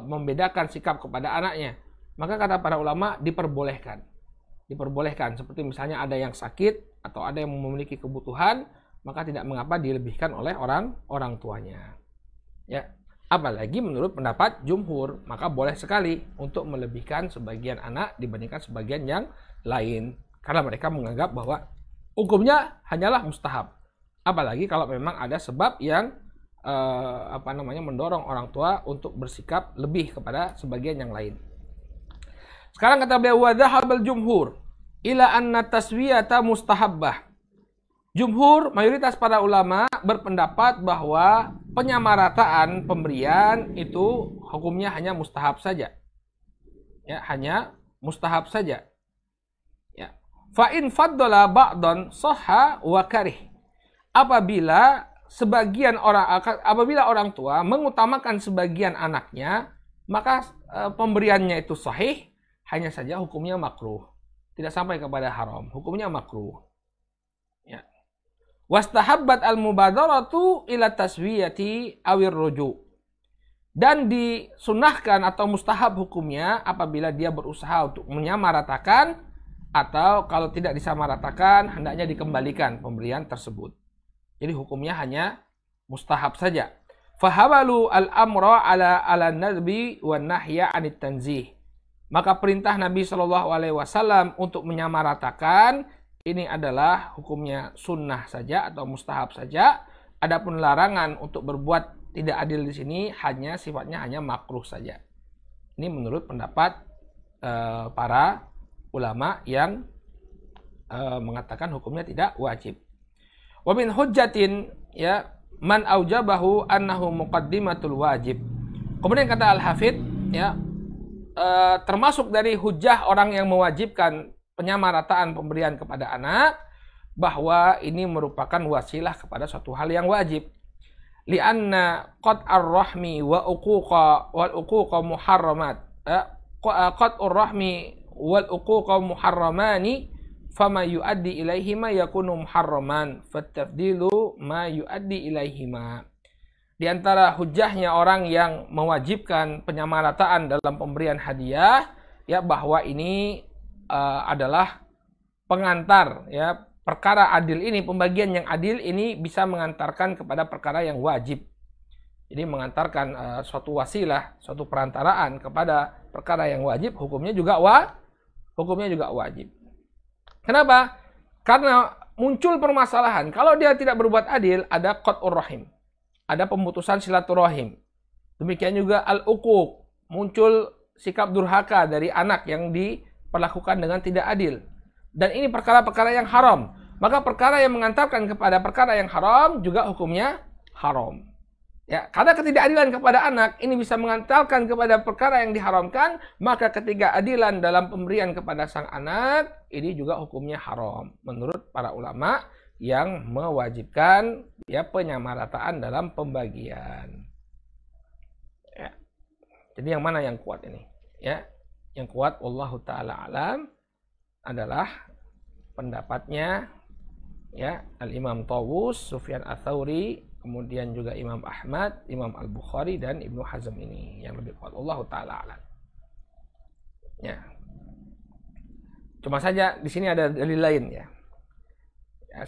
membedakan sikap kepada anaknya? Maka kata para ulama diperbolehkan, seperti misalnya ada yang sakit atau ada yang memiliki kebutuhan, maka tidak mengapa dilebihkan oleh orang tuanya. Ya, apalagi menurut pendapat jumhur, maka boleh sekali untuk melebihkan sebagian anak dibandingkan sebagian yang lain, karena mereka menganggap bahwa hukumnya hanyalah mustahab. Apalagi kalau memang ada sebab yang mendorong orang tua untuk bersikap lebih kepada sebagian yang lain. Sekarang kata beliau, wa dhahabal jumhur ila anna taswiyata mustahabbah. Jumhur, mayoritas para ulama berpendapat bahwa penyamarataan pemberian itu hukumnya hanya mustahab saja. Ya, hanya mustahab saja. Ya. Fa in faddala ba'dan sahha wa karih. Apabila orang tua mengutamakan sebagian anaknya, maka pemberiannya itu sahih, hanya saja hukumnya makruh. Tidak sampai kepada haram, hukumnya makruh. Ya. Wastahabbat al-mubadaratu ila taswiyati awir ruju. Dan disunahkan atau mustahab hukumnya apabila dia berusaha untuk menyamaratakan, atau kalau tidak disamaratakan hendaknya dikembalikan pemberian tersebut. Jadi hukumnya hanya mustahab saja. Fahawalu al-amra ala nadbi wa nahya anit tanzih. Maka perintah Nabi SAW untuk menyamaratakan ini adalah hukumnya sunnah saja atau mustahab saja. Adapun larangan untuk berbuat tidak adil di sini sifatnya hanya makruh saja. Ini menurut pendapat para ulama yang mengatakan hukumnya tidak wajib. Wa min hujjatin, ya, man aujabahu annahu muqaddimatul wajib. Kemudian kata Al-Hafidz, ya, termasuk dari hujjah orang yang mewajibkan penyamarataan pemberian kepada anak, bahwa ini merupakan wasilah kepada suatu hal yang wajib. Lianna qat'ar rahmi wa uquqa muharramat. Qat'ur rahmi wal uquqa muharramani fama yuaddi ilaihima yakunu muharraman fattafdilu ma yuaddi ilaihima. Di antara hujahnya orang yang mewajibkan penyamarataan dalam pemberian hadiah, ya, bahwa ini adalah pengantar, ya, perkara adil ini, pembagian yang adil ini bisa mengantarkan kepada perkara yang wajib. Jadi mengantarkan suatu wasilah, suatu perantaraan kepada perkara yang wajib, hukumnya juga wajib. Kenapa? Karena muncul permasalahan. Kalau dia tidak berbuat adil, ada qat'ur rahim, ada pemutusan silaturahim. Demikian juga al-uquq, muncul sikap durhaka dari anak yang diperlakukan dengan tidak adil. Dan ini perkara-perkara yang haram. Maka perkara yang mengantarkan kepada perkara yang haram juga hukumnya haram. Ya, karena ketidakadilan kepada anak ini bisa mengantarkan kepada perkara yang diharamkan, maka ketidakadilan dalam pemberian kepada sang anak ini juga hukumnya haram menurut para ulama yang mewajibkan, ya, penyamarataan dalam pembagian. Ya. Jadi yang mana yang kuat ini? Ya, yang kuat wallahu taala alam adalah pendapatnya, ya, Al-Imam Tawus, Sufyan Ats-Tsauri, kemudian juga Imam Ahmad, Imam Al-Bukhari, dan Ibnu Hazm ini yang lebih kuat. Wallahu taala alam. Ya. Cuma saja di sini ada dalil lain, ya.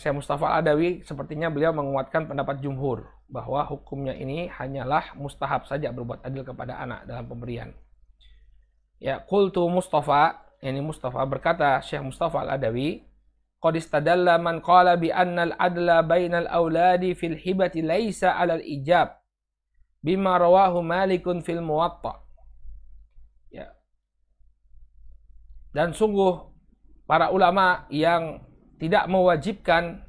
Syekh Mustafa Al-Adawi sepertinya beliau menguatkan pendapat jumhur bahwa hukumnya ini hanyalah mustahab saja berbuat adil kepada anak dalam pemberian. Ya, qultu Mustafa, ini Mustafa berkata, Syekh Mustafa Al-Adawi, qad istadalla man qala bi anna al-adla bainal auladi fil hibati laisa 'alal ijab bima rawahu Malikun fil Muwatta. Ya. Dan sungguh para ulama yang tidak mewajibkan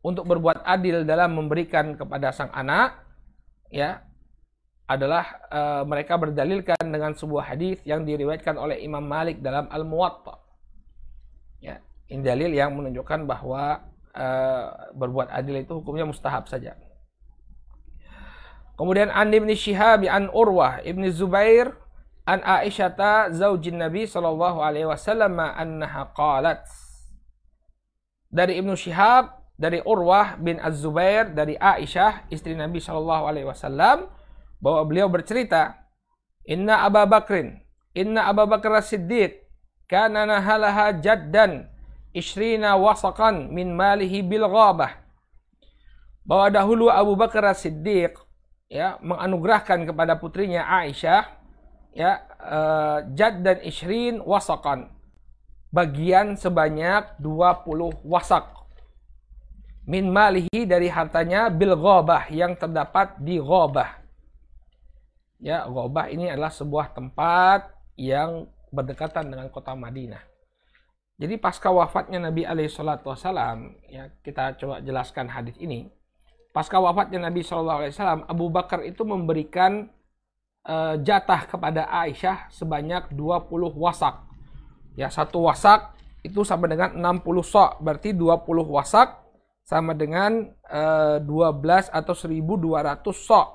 untuk berbuat adil dalam memberikan kepada sang anak, ya, adalah mereka berdalilkan dengan sebuah hadis yang diriwayatkan oleh Imam Malik dalam Al-Muwatta. Ya, ini dalil yang menunjukkan bahwa berbuat adil itu hukumnya mustahab saja. Kemudian an Ibnu Syihab an Urwah Ibnu Zubair an Aisyah zaujin Nabi sallallahu alaihi wasallam annaha qalat. Dari Ibnu Syihab, dari Urwah bin Az-Zubair, dari Aisyah istri Nabi sallallahu alaihi wasallam, bahwa beliau bercerita, Inna Abu Bakr As-Siddiq kana nahalaha jaddan ishrina wasaqan min malihi bil ghabah. Bahwa dahulu Abu Bakar As-Siddiq, ya, menganugerahkan kepada putrinya Aisyah, ya, jaddan ishrin wasaqan, bagian sebanyak 20 wasak, min malihi, dari hartanya, bil ghabah, yang terdapat di ghabah. Ya, ghabah ini adalah sebuah tempat yang berdekatan dengan kota Madinah. Jadi pasca wafatnya Nabi alaihi salatu wasallam, ya, kita coba jelaskan hadis ini. Pasca wafatnya Nabi sallallahu alaihi wasallam, Abu Bakar itu memberikan jatah kepada Aisyah sebanyak 20 wasak. Ya, satu wasak itu sama dengan 60 sok, berarti 20 wasak sama dengan 12 atau 1200 sok.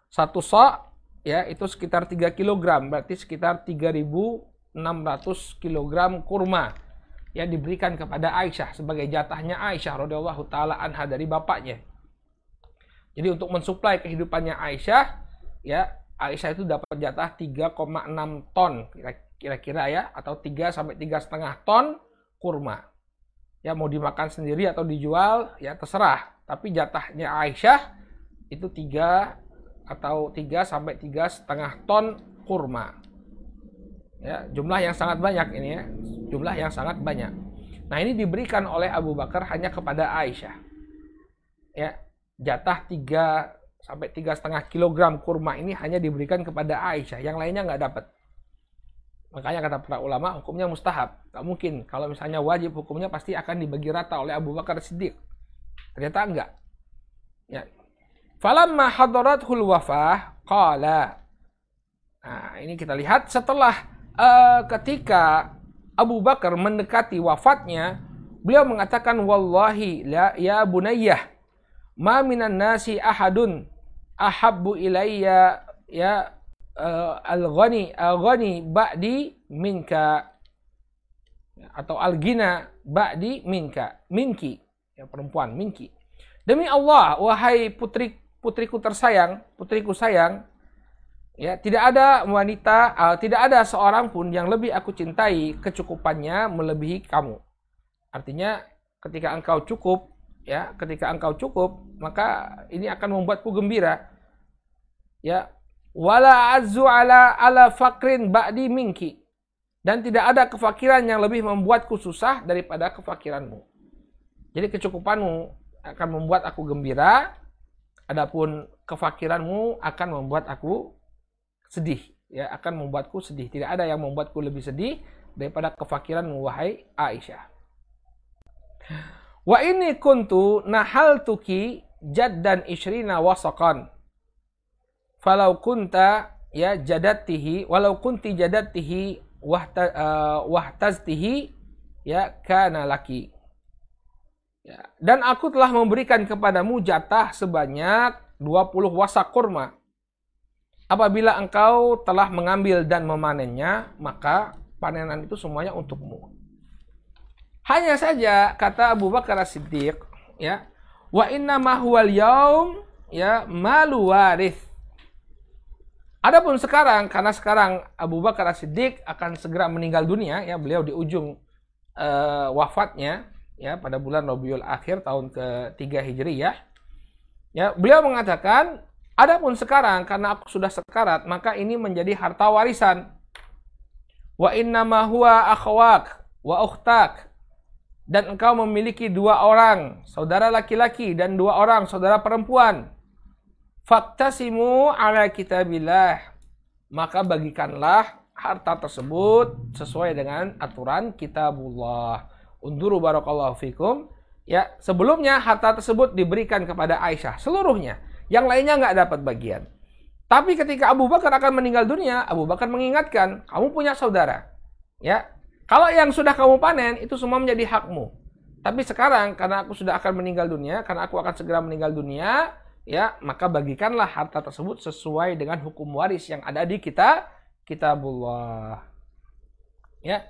Satu sok, ya, itu sekitar 3 kg, berarti sekitar 3600 kg kurma, ya, diberikan kepada Aisyah sebagai jatahnya Aisyah radhiyallahu taala anha dari bapaknya. Jadi untuk mensuplai kehidupannya Aisyah, ya, Aisyah itu dapat jatah 3,6 ton kira-kira, ya, atau 3 sampai 3,5 ton kurma. Ya, mau dimakan sendiri atau dijual, ya, terserah. Tapi jatahnya Aisyah itu 3 sampai 3,5 ton kurma. Ya, jumlah yang sangat banyak ini, ya. Jumlah yang sangat banyak. Nah, ini diberikan oleh Abu Bakar hanya kepada Aisyah. Ya, jatah 3 sampai 3,5 kg kurma ini hanya diberikan kepada Aisyah, yang lainnya nggak dapat. Makanya kata para ulama, hukumnya mustahab. Nggak mungkin, kalau misalnya wajib, hukumnya pasti akan dibagi rata oleh Abu Bakar Siddiq. Ternyata enggak. Ya. Falamma hadarathul wafah qala. Nah, ini kita lihat setelah ketika Abu Bakar mendekati wafatnya, beliau mengatakan, wallahi la ya bunayyah, ma minan nasi ahadun ahabbu ilayya, ya, al-ghani ba'di minka, atau al-ghina ba'di minki, ya, perempuan, minki. Demi Allah, wahai putriku tersayang, putriku sayang, ya, tidak ada wanita, tidak ada seorang pun yang lebih aku cintai kecukupannya melebihi kamu. Artinya ketika engkau cukup, ya, ketika engkau cukup, maka ini akan membuatku gembira. Ya, wala azzu ala fakrin ba'di minki. Dan tidak ada kefakiran yang lebih membuatku susah daripada kefakiranmu. Jadi kecukupanmu akan membuat aku gembira, adapun kefakiranmu akan membuat aku sedih, ya, akan membuatku sedih. Tidak ada yang membuatku lebih sedih daripada kefakiranmu, wahai Aisyah. Wa ini kuntu nahaltuki jaddan ishrina wasaqan. Falau kunta ya jadatihi, walau kunti jadatihi wahtaztihi ya kana laki. Ya, dan aku telah memberikan kepadamu jatah sebanyak 20 wasak kurma. Apabila engkau telah mengambil dan memanennya, maka panenan itu semuanya untukmu. Hanya saja kata Abu Bakar As-Siddiq, ya, wa inna ma huwal yaum ya malu warith. Adapun sekarang, karena sekarang Abu Bakar As-Siddiq akan segera meninggal dunia, ya, beliau di ujung wafatnya, ya, pada bulan Rabiul Akhir tahun ke-3 Hijriyah. Ya, beliau mengatakan, adapun sekarang karena aku sudah sekarat, maka ini menjadi harta warisan. Wa inna ma huwa akhwak wa ukhtak. Dan engkau memiliki 2 orang saudara laki-laki dan 2 orang saudara perempuan. Faktasimu ala kitabillah. Maka bagikanlah harta tersebut sesuai dengan aturan kitabullah. Unduru barakallahu fikum. Ya, sebelumnya harta tersebut diberikan kepada Aisyah seluruhnya. Yang lainnya nggak dapat bagian. Tapi ketika Abu Bakar akan meninggal dunia, Abu Bakar mengingatkan, kamu punya saudara. Ya, kalau yang sudah kamu panen, itu semua menjadi hakmu. Tapi sekarang, karena aku sudah akan meninggal dunia, karena aku akan segera meninggal dunia, ya, maka bagikanlah harta tersebut sesuai dengan hukum waris yang ada di kitabullah. Ya.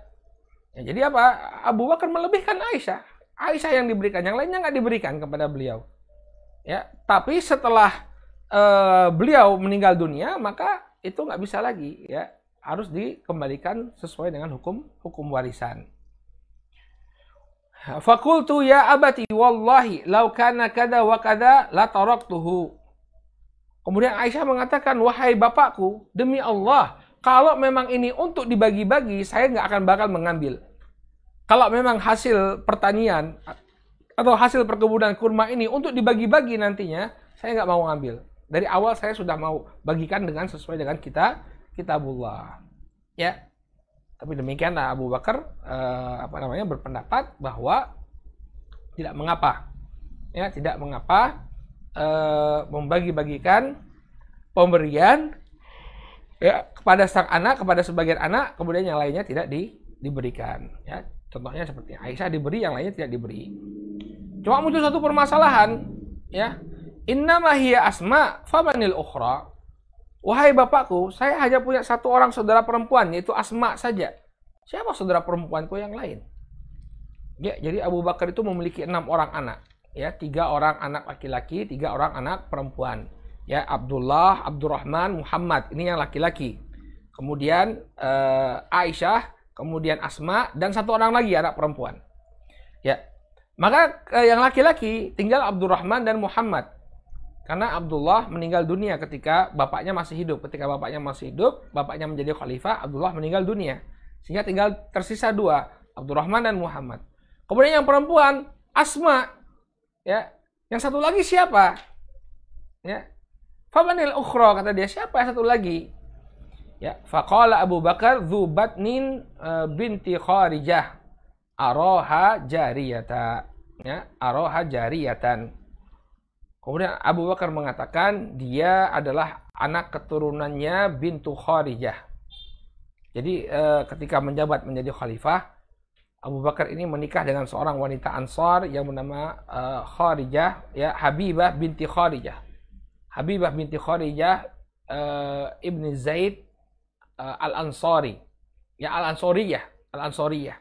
Ya, jadi apa? Abu Bakar melebihkan Aisyah. Aisyah yang diberikan, yang lainnya nggak diberikan kepada beliau. Ya, tapi setelah beliau meninggal dunia, maka itu nggak bisa lagi, ya, harus dikembalikan sesuai dengan hukum warisan. Fakultu ya abati wallahi law kana kada wa kada la taraktuhu. Kemudian Aisyah mengatakan, wahai bapakku, demi Allah, kalau memang ini untuk dibagi-bagi, saya nggak akan bakal mengambil. Kalau memang hasil pertanian atau hasil perkebunan kurma ini untuk dibagi-bagi nantinya, saya nggak mau ngambil. Dari awal saya sudah mau bagikan dengan sesuai dengan kitabullah. Ya. Tapi demikianlah Abu Bakar berpendapat bahwa tidak mengapa. Ya, tidak mengapa membagi-bagikan pemberian, ya, kepada sang anak, kepada sebagian anak, kemudian yang lainnya tidak diberikan. Ya. Contohnya seperti Aisyah diberi, yang lainnya tidak diberi. Cuma muncul satu permasalahan, ya. Innama hiya asma famanil ukhra. Wahai bapakku, saya hanya punya 1 orang saudara perempuan, yaitu Asma saja. Siapa saudara perempuanku yang lain? Ya, jadi Abu Bakar itu memiliki 6 orang anak. Ya, 3 orang anak laki-laki, 3 orang anak perempuan. Ya, Abdullah, Abdurrahman, Muhammad. Ini yang laki-laki. Kemudian Aisyah, kemudian Asma, dan 1 orang lagi anak perempuan. Ya, maka yang laki-laki tinggal Abdurrahman dan Muhammad. Karena Abdullah meninggal dunia ketika bapaknya masih hidup. Ketika bapaknya masih hidup, bapaknya menjadi khalifah, Abdullah meninggal dunia. Sehingga tinggal tersisa 2, Abdurrahman dan Muhammad. Kemudian yang perempuan, Asma. Ya, yang 1 lagi siapa? Ya. Famanil ukhra, kata dia, siapa yang 1 lagi? Ya, faqala Abu Bakar Dzubatnin binti Kharijah araha jariyata. Ya, araha jariyatan. Kemudian Abu Bakar mengatakan dia adalah anak keturunannya bintu Kharijah. Jadi ketika menjabat menjadi khalifah, Abu Bakar ini menikah dengan seorang wanita Ansar yang bernama Kharijah, ya, Habibah binti Kharijah. Habibah binti Kharijah ibni Zaid Al-Ansari. Ya, Al-Ansoriyah.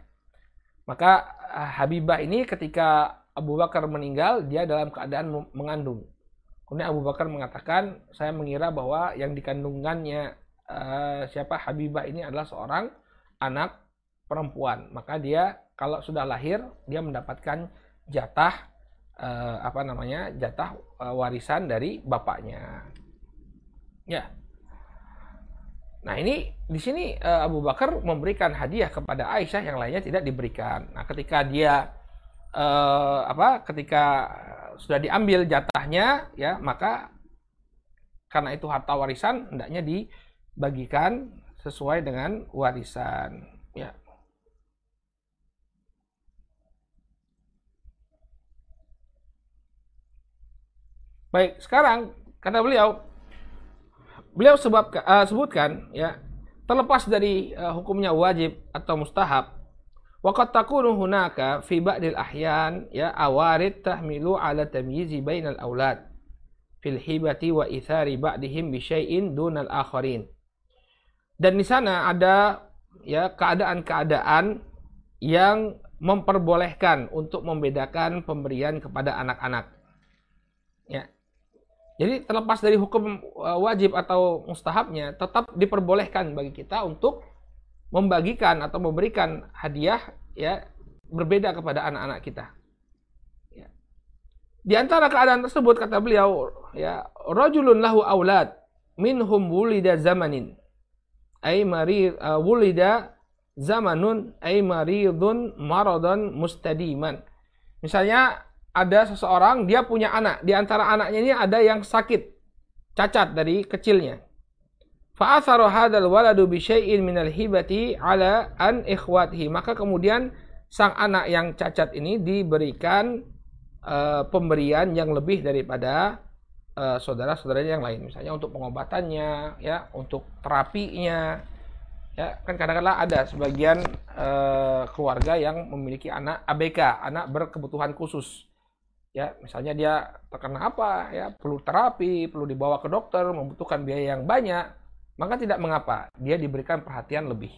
Maka Habibah ini ketika Abu Bakar meninggal, dia dalam keadaan mengandung. Kemudian Abu Bakar mengatakan, saya mengira bahwa yang dikandungannya Habibah ini adalah seorang anak perempuan. Maka dia kalau sudah lahir dia mendapatkan jatah warisan dari bapaknya. Ya. Nah, ini di sini Abu Bakar memberikan hadiah kepada Aisyah, yang lainnya tidak diberikan. Nah, ketika dia ketika sudah diambil jatahnya, ya, maka karena itu harta warisan hendaknya dibagikan sesuai dengan warisan, ya. Baik, sekarang kata beliau sebutkan, ya, terlepas dari hukumnya wajib atau mustahab, waqad takunu hunaka fi ba'dil ahyan, ya, awarid tahmilu ala tamyizi bainal aulad fil hibati wa ithari ba'dihim bi syai'in dunal akharin. Dan di sana ada, ya, keadaan-keadaan yang memperbolehkan untuk membedakan pemberian kepada anak-anak. Ya. Jadi terlepas dari hukum wajib atau mustahabnya, tetap diperbolehkan bagi kita untuk membagikan atau memberikan hadiah, ya, berbeda kepada anak-anak kita. Ya. Di antara keadaan tersebut kata beliau, ya, rajulun lahu aulad minhum wulida zamanin ay marid wulida zamanun ay maridun maradan mustadiman. Misalnya ada seseorang, dia punya anak, di antara anaknya ini ada yang sakit, cacat dari kecilnya. Fa'atharu hadzal waladu bi syai'in minal hibati ala an ikhwatihi. Maka kemudian sang anak yang cacat ini diberikan pemberian yang lebih daripada saudara-saudaranya yang lain. Misalnya untuk pengobatannya, ya, untuk terapinya. Ya, kan kadang-kadang ada sebagian keluarga yang memiliki anak ABK, anak berkebutuhan khusus. Ya, misalnya dia terkena apa, ya, perlu terapi, perlu dibawa ke dokter, membutuhkan biaya yang banyak, maka tidak mengapa dia diberikan perhatian lebih.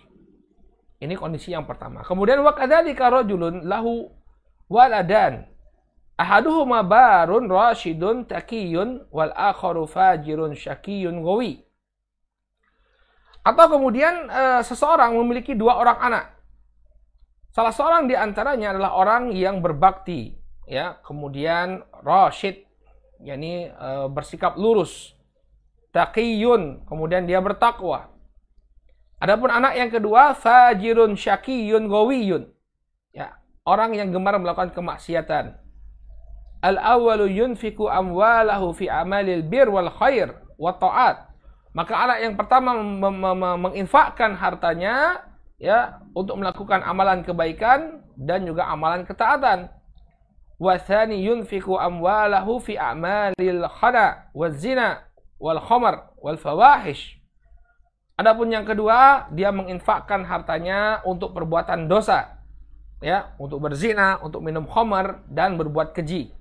Ini kondisi yang pertama. Kemudian wa kadzalika rajulun lahu waladan ahaduhuma barun rasyidun taqiyun wal akharu fajirun syaqiyun ghawi. Atau kemudian seseorang memiliki dua orang anak. Salah seorang di antaranya adalah orang yang berbakti, ya, kemudian rasyid, yakni bersikap lurus, taqiyun, kemudian dia bertakwa. Adapun anak yang kedua, fajirun syaqiyun gawiyun, ya, orang yang gemar melakukan kemaksiatan. Al-awwalu yunfiku amwalahu fi amalil bir wal khair wa ta'at. Maka anak yang pertama menginfakkan hartanya, ya, untuk melakukan amalan kebaikan dan juga amalan ketaatan. Wa tsani yunfiku amwalahu fi a'malil khana waz zina wal khamar wal fawahish. Adapun yang kedua, dia menginfakkan hartanya untuk perbuatan dosa, ya, untuk berzina, untuk minum khamar dan berbuat keji.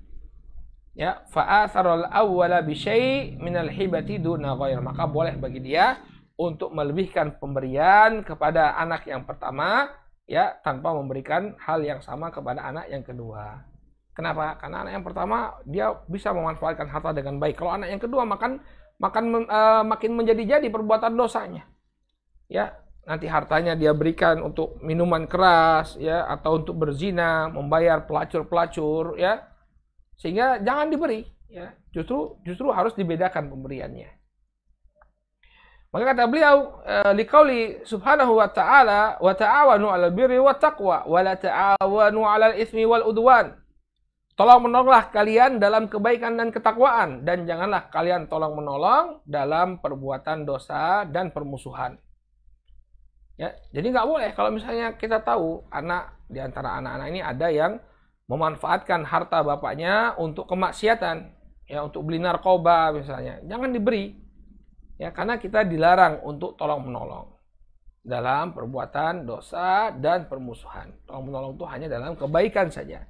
Ya, fa'atharul awwala bi syai' minal hibati duna ghair. Maka boleh bagi dia untuk melebihkan pemberian kepada anak yang pertama, ya, tanpa memberikan hal yang sama kepada anak yang kedua. Kenapa? Karena anak yang pertama dia bisa memanfaatkan harta dengan baik. Kalau anak yang kedua makin menjadi-jadi perbuatan dosanya. Ya, nanti hartanya dia berikan untuk minuman keras, ya, atau untuk berzina, membayar pelacur-pelacur, ya. Sehingga jangan diberi, ya. Justru harus dibedakan pemberiannya. Maka kata beliau, liqauli subhanahu wa ta'ala, wa ta'awanu 'alal birri wat taqwa wa la ta'awanu 'alal itsmi wal udwan. Tolong menolonglah kalian dalam kebaikan dan ketakwaan, dan janganlah kalian tolong menolong dalam perbuatan dosa dan permusuhan. Ya, jadi nggak boleh kalau misalnya kita tahu anak di antara anak-anak ini ada yang memanfaatkan harta bapaknya untuk kemaksiatan, ya, untuk beli narkoba misalnya, jangan diberi, ya, karena kita dilarang untuk tolong menolong dalam perbuatan dosa dan permusuhan. Tolong menolong itu hanya dalam kebaikan saja.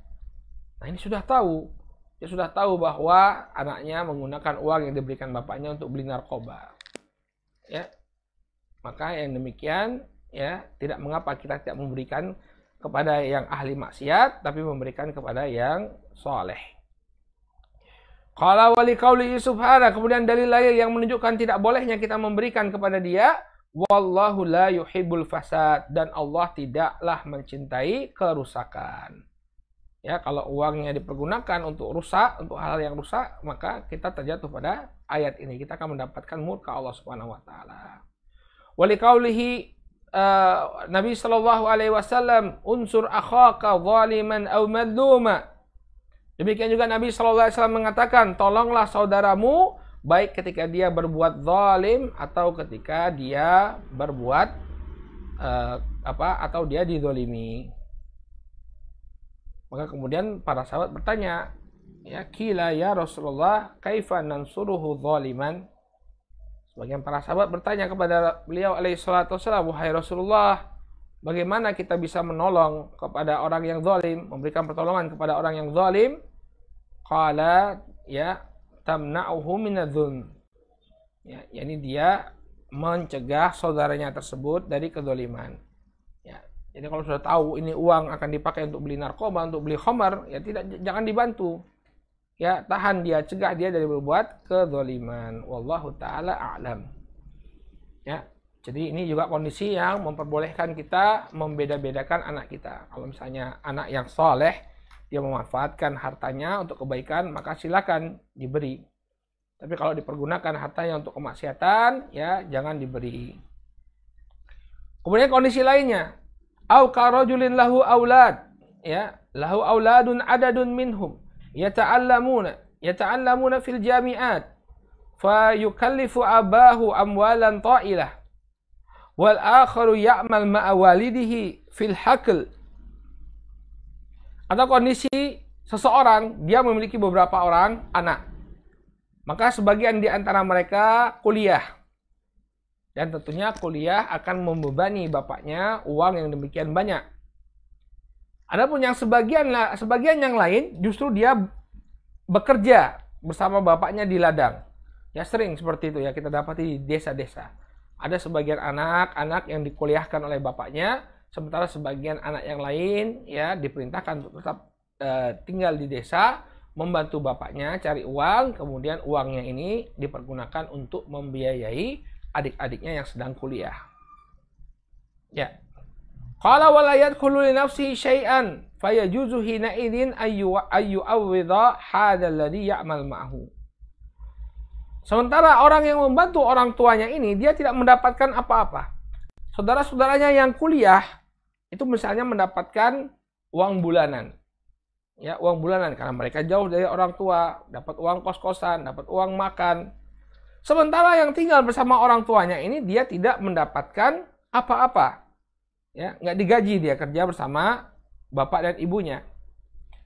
Nah, ini sudah tahu. Dia sudah tahu bahwa anaknya menggunakan uang yang diberikan bapaknya untuk beli narkoba. Ya. Maka yang demikian, ya, tidak mengapa kita tidak memberikan kepada yang ahli maksiat, tapi memberikan kepada yang soleh. Qala wa liqaulihi subhanahu, kemudian dalil lain yang menunjukkan tidak bolehnya kita memberikan kepada dia, wallahu la yuhibbul fasad, dan Allah tidaklah mencintai kerusakan. Ya, kalau uangnya dipergunakan untuk rusak, untuk hal yang rusak, maka kita terjatuh pada ayat ini. Kita akan mendapatkan murka Allah Subhanahu wa taala. Wa liqaulihi Nabi sallallahu alaihi wasallam, unsur akhaka zaliman aw madluma. Demikian juga Nabi sallallahu alaihi wasallam mengatakan, tolonglah saudaramu baik ketika dia berbuat zalim atau ketika dia berbuat atau dia dizalimi. Maka kemudian para sahabat bertanya, ya qila ya Rasulullah, kaifa nansuruhu zaliman? Sebagian para sahabat bertanya kepada beliau alaihi salatu wasallam, wahai Rasulullah, bagaimana kita bisa menolong kepada orang yang zalim, memberikan pertolongan kepada orang yang zalim? Qala ya tamna'uhu minadz-dzulm. Ya, yakni dia mencegah saudaranya tersebut dari kezaliman. Ya, jadi kalau sudah tahu ini uang akan dipakai untuk beli narkoba, untuk beli khamar, ya jangan dibantu. Ya, tahan dia, cegah dia dari berbuat kezaliman. Wallahu taala a'lam. Ya, jadi ini juga kondisi yang memperbolehkan kita membeda-bedakan anak kita. Kalau misalnya anak yang soleh, dia memanfaatkan hartanya untuk kebaikan, maka silakan diberi. Tapi kalau dipergunakan hartanya untuk kemaksiatan, ya jangan diberi. Kemudian kondisi lainnya, au karajulin lahu aulad, ya, lahu auladun adadun minhum yata'allamuna fil jami'at fa yukallifu abahu amwalan ta'ilah wal akharu ya'mal ma'a walidihi fil haql. Atau kondisi seseorang dia memiliki beberapa orang anak, maka sebagian di antara mereka kuliah, dan tentunya kuliah akan membebani bapaknya uang yang demikian banyak. Adapun yang sebagian yang lain justru dia bekerja bersama bapaknya di ladang. Ya sering seperti itu ya kita dapati di desa-desa. Ada sebagian anak-anak yang dikuliahkan oleh bapaknya, sementara sebagian anak yang lain ya diperintahkan untuk tetap tinggal di desa, membantu bapaknya cari uang, kemudian uangnya ini dipergunakan untuk membiayai adik-adiknya yang sedang kuliah. Ya. Qala wa la yadkhulu li nafsihi syai'an fayajuzu hina idzin ayyu awwidha hadzal ladzi ya'mal ma'hu. Sementara orang yang membantu orang tuanya ini dia tidak mendapatkan apa-apa. Saudara-saudaranya yang kuliah itu misalnya mendapatkan uang bulanan. Ya, uang bulanan karena mereka jauh dari orang tua, dapat uang kos-kosan, dapat uang makan. Sementara yang tinggal bersama orang tuanya ini dia tidak mendapatkan apa-apa. Ya, nggak digaji, dia kerja bersama bapak dan ibunya.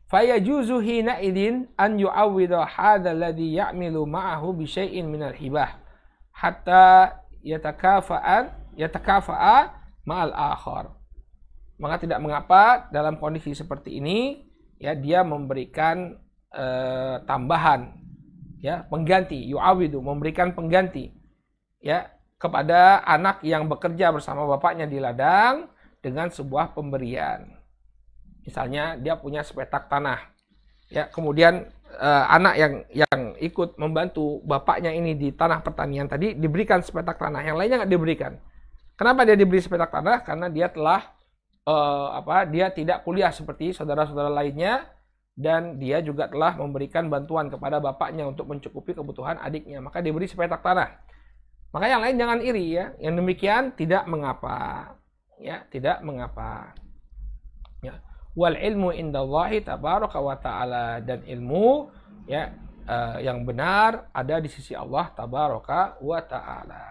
Fayajuzu hina idzin an yu'awwidha hadzal ladzi ya'milu ma'ahu bi syai'in minal hibah hatta yatakafa'a ma'al akhar. Maka tidak mengapa dalam kondisi seperti ini ya dia memberikan tambahan, ya pengganti, yu'awidu, memberikan pengganti ya kepada anak yang bekerja bersama bapaknya di ladang dengan sebuah pemberian. Misalnya dia punya sepetak tanah, ya kemudian anak yang ikut membantu bapaknya ini di tanah pertanian tadi diberikan sepetak tanah, yang lainnya nggak diberikan. Kenapa dia diberi sepetak tanah? Karena dia telah dia tidak kuliah seperti saudara-saudara lainnya, dan dia juga telah memberikan bantuan kepada bapaknya untuk mencukupi kebutuhan adiknya, maka diberi sepetak tanah. Maka yang lain jangan iri ya, yang demikian tidak mengapa. Ya, tidak mengapa. Ya. Wal ilmu indallahi tabaraka wa ta'ala, dan ilmu ya yang benar ada di sisi Allah tabaraka wa ta'ala.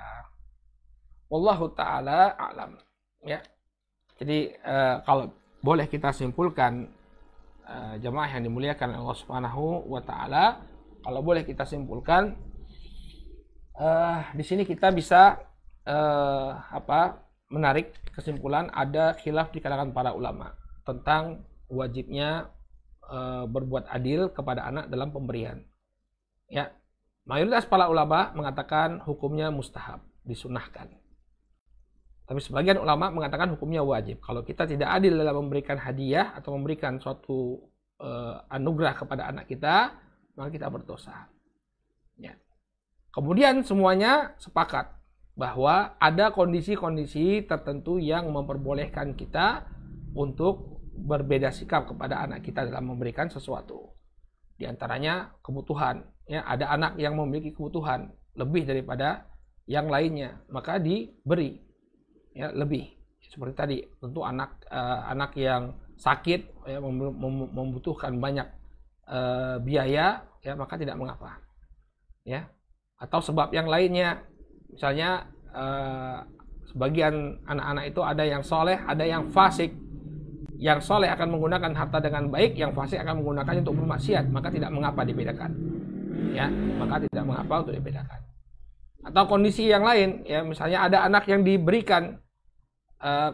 Wallahu ta'ala a'lam. Ya. Jadi kalau boleh kita simpulkan jemaah yang dimuliakan Allah Subhanahu wa taala, kalau boleh kita simpulkan di sini kita bisa menarik kesimpulan ada khilaf di kalangan para ulama tentang wajibnya berbuat adil kepada anak dalam pemberian. Ya, mayoritas para ulama mengatakan hukumnya mustahab, disunahkan. Tapi sebagian ulama mengatakan hukumnya wajib. Kalau kita tidak adil dalam memberikan hadiah atau memberikan suatu anugerah kepada anak kita, maka kita berdosa. Ya. Kemudian semuanya sepakat bahwa ada kondisi-kondisi tertentu yang memperbolehkan kita untuk berbeda sikap kepada anak kita dalam memberikan sesuatu. Di antaranya kebutuhan. Ya, ada anak yang memiliki kebutuhan lebih daripada yang lainnya, maka diberi ya lebih. Seperti tadi, tentu anak yang sakit ya, membutuhkan banyak biaya, ya maka tidak mengapa. Ya. Atau sebab yang lainnya, misalnya sebagian anak-anak itu ada yang soleh, ada yang fasik. Yang soleh akan menggunakan harta dengan baik, yang fasik akan menggunakannya untuk bermaksiat, maka tidak mengapa dibedakan. Ya, maka tidak mengapa untuk dibedakan. Atau kondisi yang lain, ya misalnya ada anak yang diberikan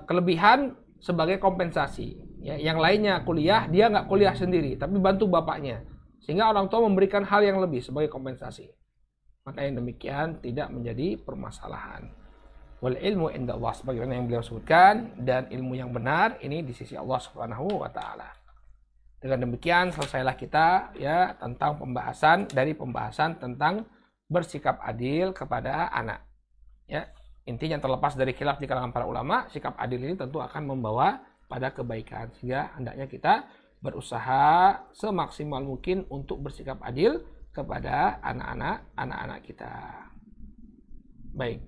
kelebihan sebagai kompensasi. Ya, yang lainnya kuliah, dia nggak kuliah sendiri, tapi bantu bapaknya. Sehingga orang tua memberikan hal yang lebih sebagai kompensasi. Maka yang demikian tidak menjadi permasalahan. Wal ilmu inda Allah, sebagaimana yang beliau sebutkan, dan ilmu yang benar ini di sisi Allah Subhanahu wa taala. Dengan demikian selesailah kita ya tentang pembahasan tentang bersikap adil kepada anak. Ya, intinya terlepas dari khilaf di kalangan para ulama, sikap adil ini tentu akan membawa pada kebaikan. Sehingga hendaknya kita berusaha semaksimal mungkin untuk bersikap adil kepada anak-anak kita. Baik.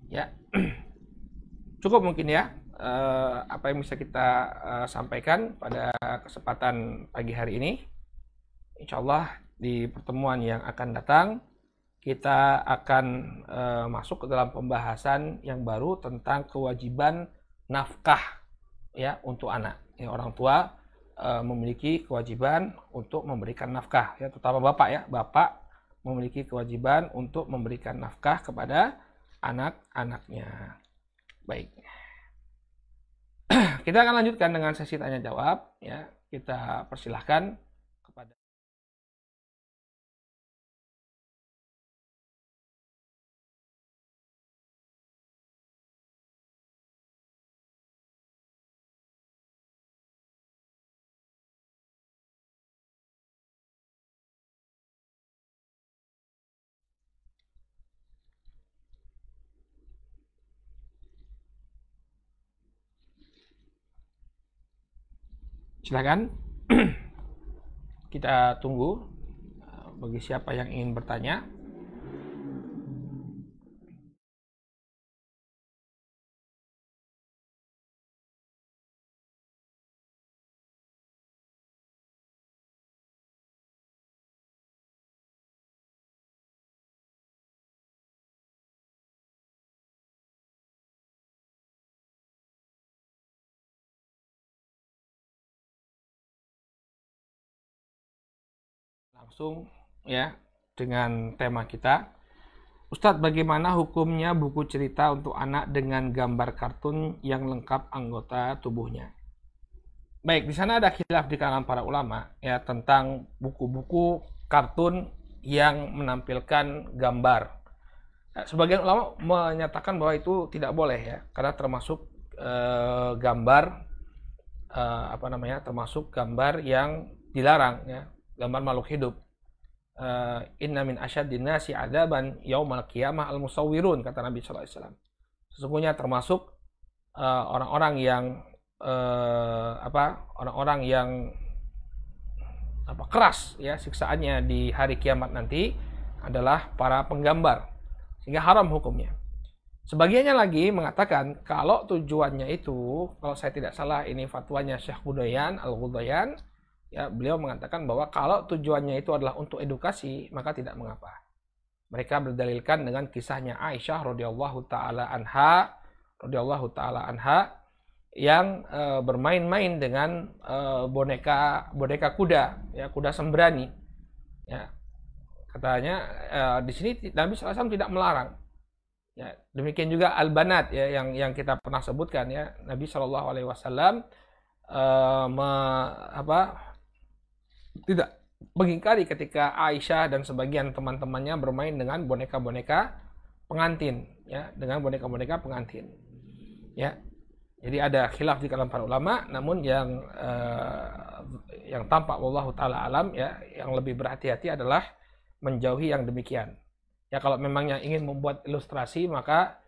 Ya. Cukup mungkin ya apa yang bisa kita sampaikan pada kesempatan pagi hari ini. Insyaallah di pertemuan yang akan datang kita akan masuk ke dalam pembahasan yang baru tentang kewajiban nafkah ya untuk anak. Ya, orang tua memiliki kewajiban untuk memberikan nafkah ya, terutama bapak ya. Bapak memiliki kewajiban untuk memberikan nafkah kepada anak-anaknya. Baik. Kita akan lanjutkan dengan sesi tanya jawab ya. Kita persilahkan kepada silakan. Kita tunggu bagi siapa yang ingin bertanya. Langsung ya dengan tema kita. Ustadz, bagaimana hukumnya buku cerita untuk anak dengan gambar kartun yang lengkap anggota tubuhnya? Baik, di sana ada khilaf di kalangan para ulama ya tentang buku-buku kartun yang menampilkan gambar. Sebagian ulama menyatakan bahwa itu tidak boleh ya, karena termasuk gambar termasuk gambar yang dilarang ya, gambar makhluk hidup. Inna min asyaddin nasi adzaban yaumal qiyamah al-musawwirun, kata Nabi sallallahu alaihi wasallam. Sesungguhnya termasuk orang-orang yang keras ya siksaannya di hari kiamat nanti adalah para penggambar, sehingga haram hukumnya. Sebagiannya lagi mengatakan kalau tujuannya itu, kalau saya tidak salah ini fatwanya Syekh Budayan Al-Ghudayan, ya, beliau mengatakan bahwa kalau tujuannya itu adalah untuk edukasi, maka tidak mengapa. Mereka berdalilkan dengan kisahnya Aisyah radhiyallahu taala anha yang bermain-main dengan boneka kuda, ya, kuda sembrani. Ya. Katanya di sini Nabi SAW tidak melarang. Ya, demikian juga al-banat ya yang kita pernah sebutkan ya. Nabi SAW tidak mengingkari ketika Aisyah dan sebagian teman-temannya bermain dengan boneka-boneka pengantin ya, dengan boneka-boneka pengantin. Ya. Jadi ada khilaf di kalangan para ulama, namun yang tampak wallahu taala alam ya, yang lebih berhati-hati adalah menjauhi yang demikian. Ya kalau memangnya ingin membuat ilustrasi maka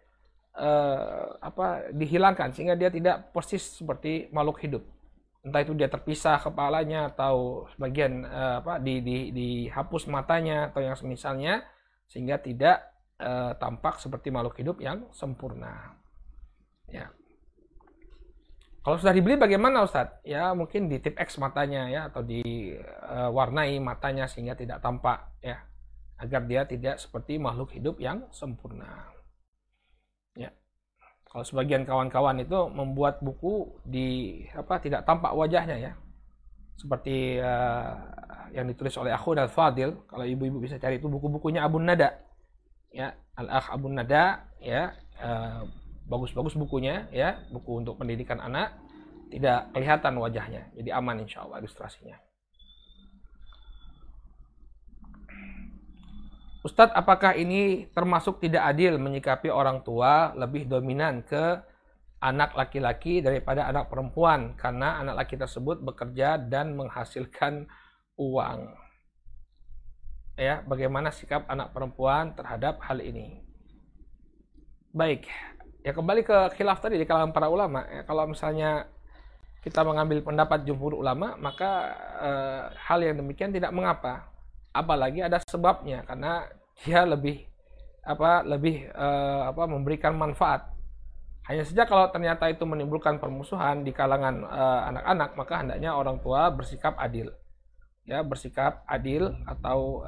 dihilangkan sehingga dia tidak persis seperti makhluk hidup. Entah itu dia terpisah kepalanya atau sebagian dihapus matanya atau yang semisalnya sehingga tidak tampak seperti makhluk hidup yang sempurna. Ya. Kalau sudah dibeli bagaimana Ustadz? Ya mungkin di tip X matanya ya atau diwarnai matanya sehingga tidak tampak ya, agar dia tidak seperti makhluk hidup yang sempurna. Ya. Kalau sebagian kawan-kawan itu membuat buku tidak tampak wajahnya ya. Seperti yang ditulis oleh Akhun Al-Fadil, kalau ibu-ibu bisa cari itu buku-bukunya Abun Nada. Ya, Al-Akh Abun Nada ya, bagus-bagus bukunya ya, buku untuk pendidikan anak, tidak kelihatan wajahnya. Jadi aman insyaallah ilustrasinya. Ustadz, apakah ini termasuk tidak adil menyikapi orang tua lebih dominan ke anak laki-laki daripada anak perempuan karena anak laki tersebut bekerja dan menghasilkan uang? Ya, bagaimana sikap anak perempuan terhadap hal ini? Baik, ya kembali ke khilaf tadi di kalangan para ulama. Ya, kalau misalnya kita mengambil pendapat jumhur ulama, maka hal yang demikian tidak mengapa. Apalagi ada sebabnya karena dia lebih memberikan manfaat. Hanya saja kalau ternyata itu menimbulkan permusuhan di kalangan anak-anak, maka hendaknya orang tua bersikap adil. Ya, bersikap adil atau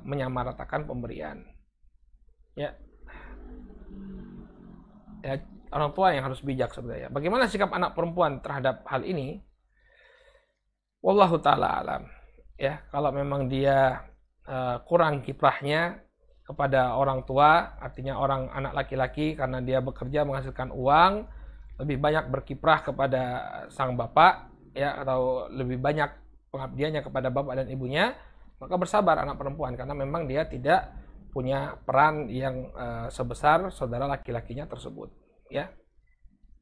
menyamaratakan pemberian. Ya. Ya, orang tua yang harus bijak sebenarnya. Bagaimana sikap anak perempuan terhadap hal ini? Wallahu taala alam. Ya, kalau memang dia kurang kiprahnya kepada orang tua, artinya anak laki-laki karena dia bekerja menghasilkan uang, lebih banyak berkiprah kepada sang bapak ya, atau lebih banyak pengabdiannya kepada bapak dan ibunya, maka bersabar anak perempuan karena memang dia tidak punya peran yang sebesar saudara laki-lakinya tersebut ya.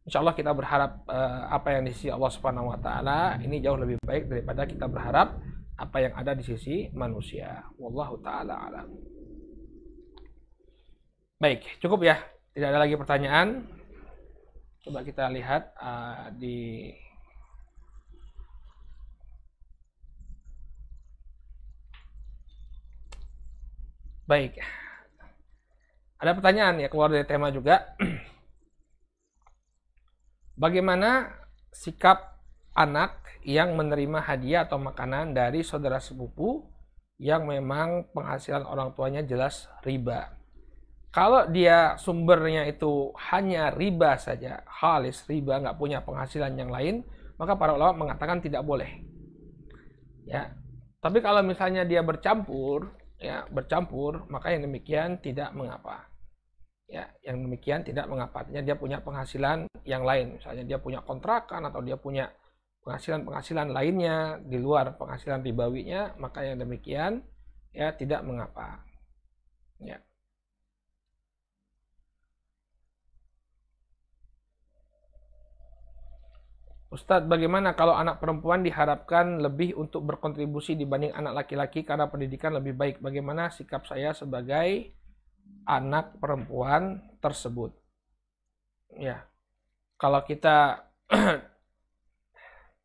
Insyaallah kita berharap apa yang di sisi Allah Subhanahu wa taala ini jauh lebih baik daripada kita berharap apa yang ada di sisi manusia. Wallahu taala alam. Baik, cukup ya. Tidak ada lagi pertanyaan. Coba kita lihat Baik. Ada pertanyaan ya, keluar dari tema juga. Bagaimana sikap anak yang menerima hadiah atau makanan dari saudara sepupu yang memang penghasilan orang tuanya jelas riba? Kalau dia sumbernya itu hanya riba saja, khalis riba, nggak punya penghasilan yang lain, maka para ulama mengatakan tidak boleh. Ya, tapi kalau misalnya dia bercampur, maka yang demikian tidak mengapa. Ya, yang demikian tidak mengapa. Artinya dia punya penghasilan yang lain, misalnya dia punya kontrakan atau dia punya penghasilan lainnya di luar penghasilan ribawinya, maka yang demikian ya tidak mengapa. Ya. Ustadz, bagaimana kalau anak perempuan diharapkan lebih untuk berkontribusi dibanding anak laki-laki karena pendidikan lebih baik? Bagaimana sikap saya sebagai anak perempuan tersebut? Ya, kalau kita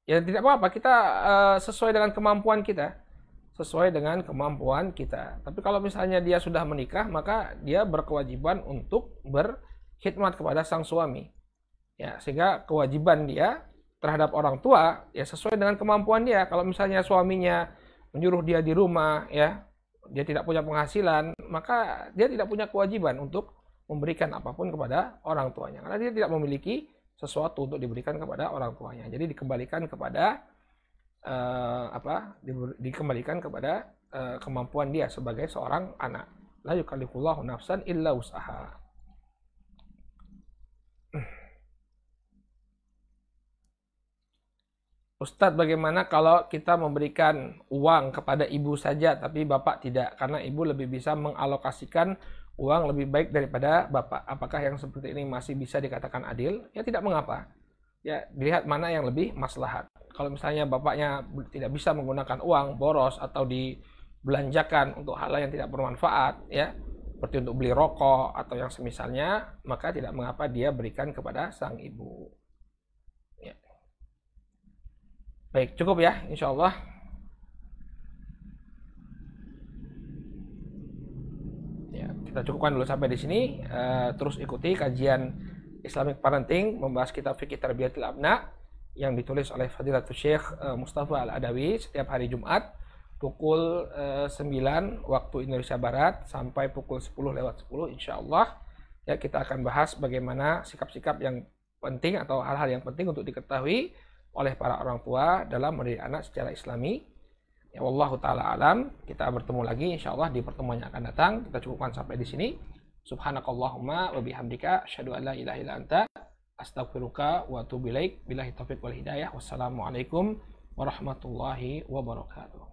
ya tidak apa-apa, kita sesuai dengan kemampuan kita. Sesuai dengan kemampuan kita. Tapi kalau misalnya dia sudah menikah, maka dia berkewajiban untuk berkhidmat kepada sang suami. Ya, sehingga kewajiban dia terhadap orang tua ya sesuai dengan kemampuan dia. Kalau misalnya suaminya menyuruh dia di rumah ya, dia tidak punya penghasilan, maka dia tidak punya kewajiban untuk memberikan apapun kepada orang tuanya karena dia tidak memiliki sesuatu untuk diberikan kepada orang tuanya. Jadi dikembalikan kepada dikembalikan kepada kemampuan dia sebagai seorang anak. La yukallifullahu nafsan illa wus'aha. Ustadz, bagaimana kalau kita memberikan uang kepada ibu saja tapi bapak tidak? Karena ibu lebih bisa mengalokasikan uang lebih baik daripada bapak. Apakah yang seperti ini masih bisa dikatakan adil? Ya tidak mengapa. ya dilihat mana yang lebih maslahat. Kalau misalnya bapaknya tidak bisa menggunakan uang boros atau dibelanjakan untuk hal yang tidak bermanfaat, ya seperti untuk beli rokok atau yang semisalnya, maka tidak mengapa dia berikan kepada sang ibu. Ya. Baik, cukup ya, insya Allah. Ya, kita cukupkan dulu sampai di sini. Terus ikuti kajian Islamic Parenting, membahas kitab Fikih Tarbiyatil Abna yang ditulis oleh Fadilatul Syekh Mustafa Al-Adawi setiap hari Jumat pukul 9 waktu Indonesia Barat sampai pukul 10:10 insya Allah. Ya, kita akan bahas bagaimana sikap-sikap yang penting atau hal-hal yang penting untuk diketahui oleh para orang tua dalam mendidik anak secara Islami. Ya, wallahu taala alam. Kita bertemu lagi insya Allah di pertemuan yang akan datang. Kita cukupkan sampai di sini. Subhanakallahumma wa bihamdika asyhadu an la ilaha illa anta astaghfiruka wa atubu ilaik. Billahi taufiq wal hidayah. Wassalamualaikum warahmatullahi wabarakatuh.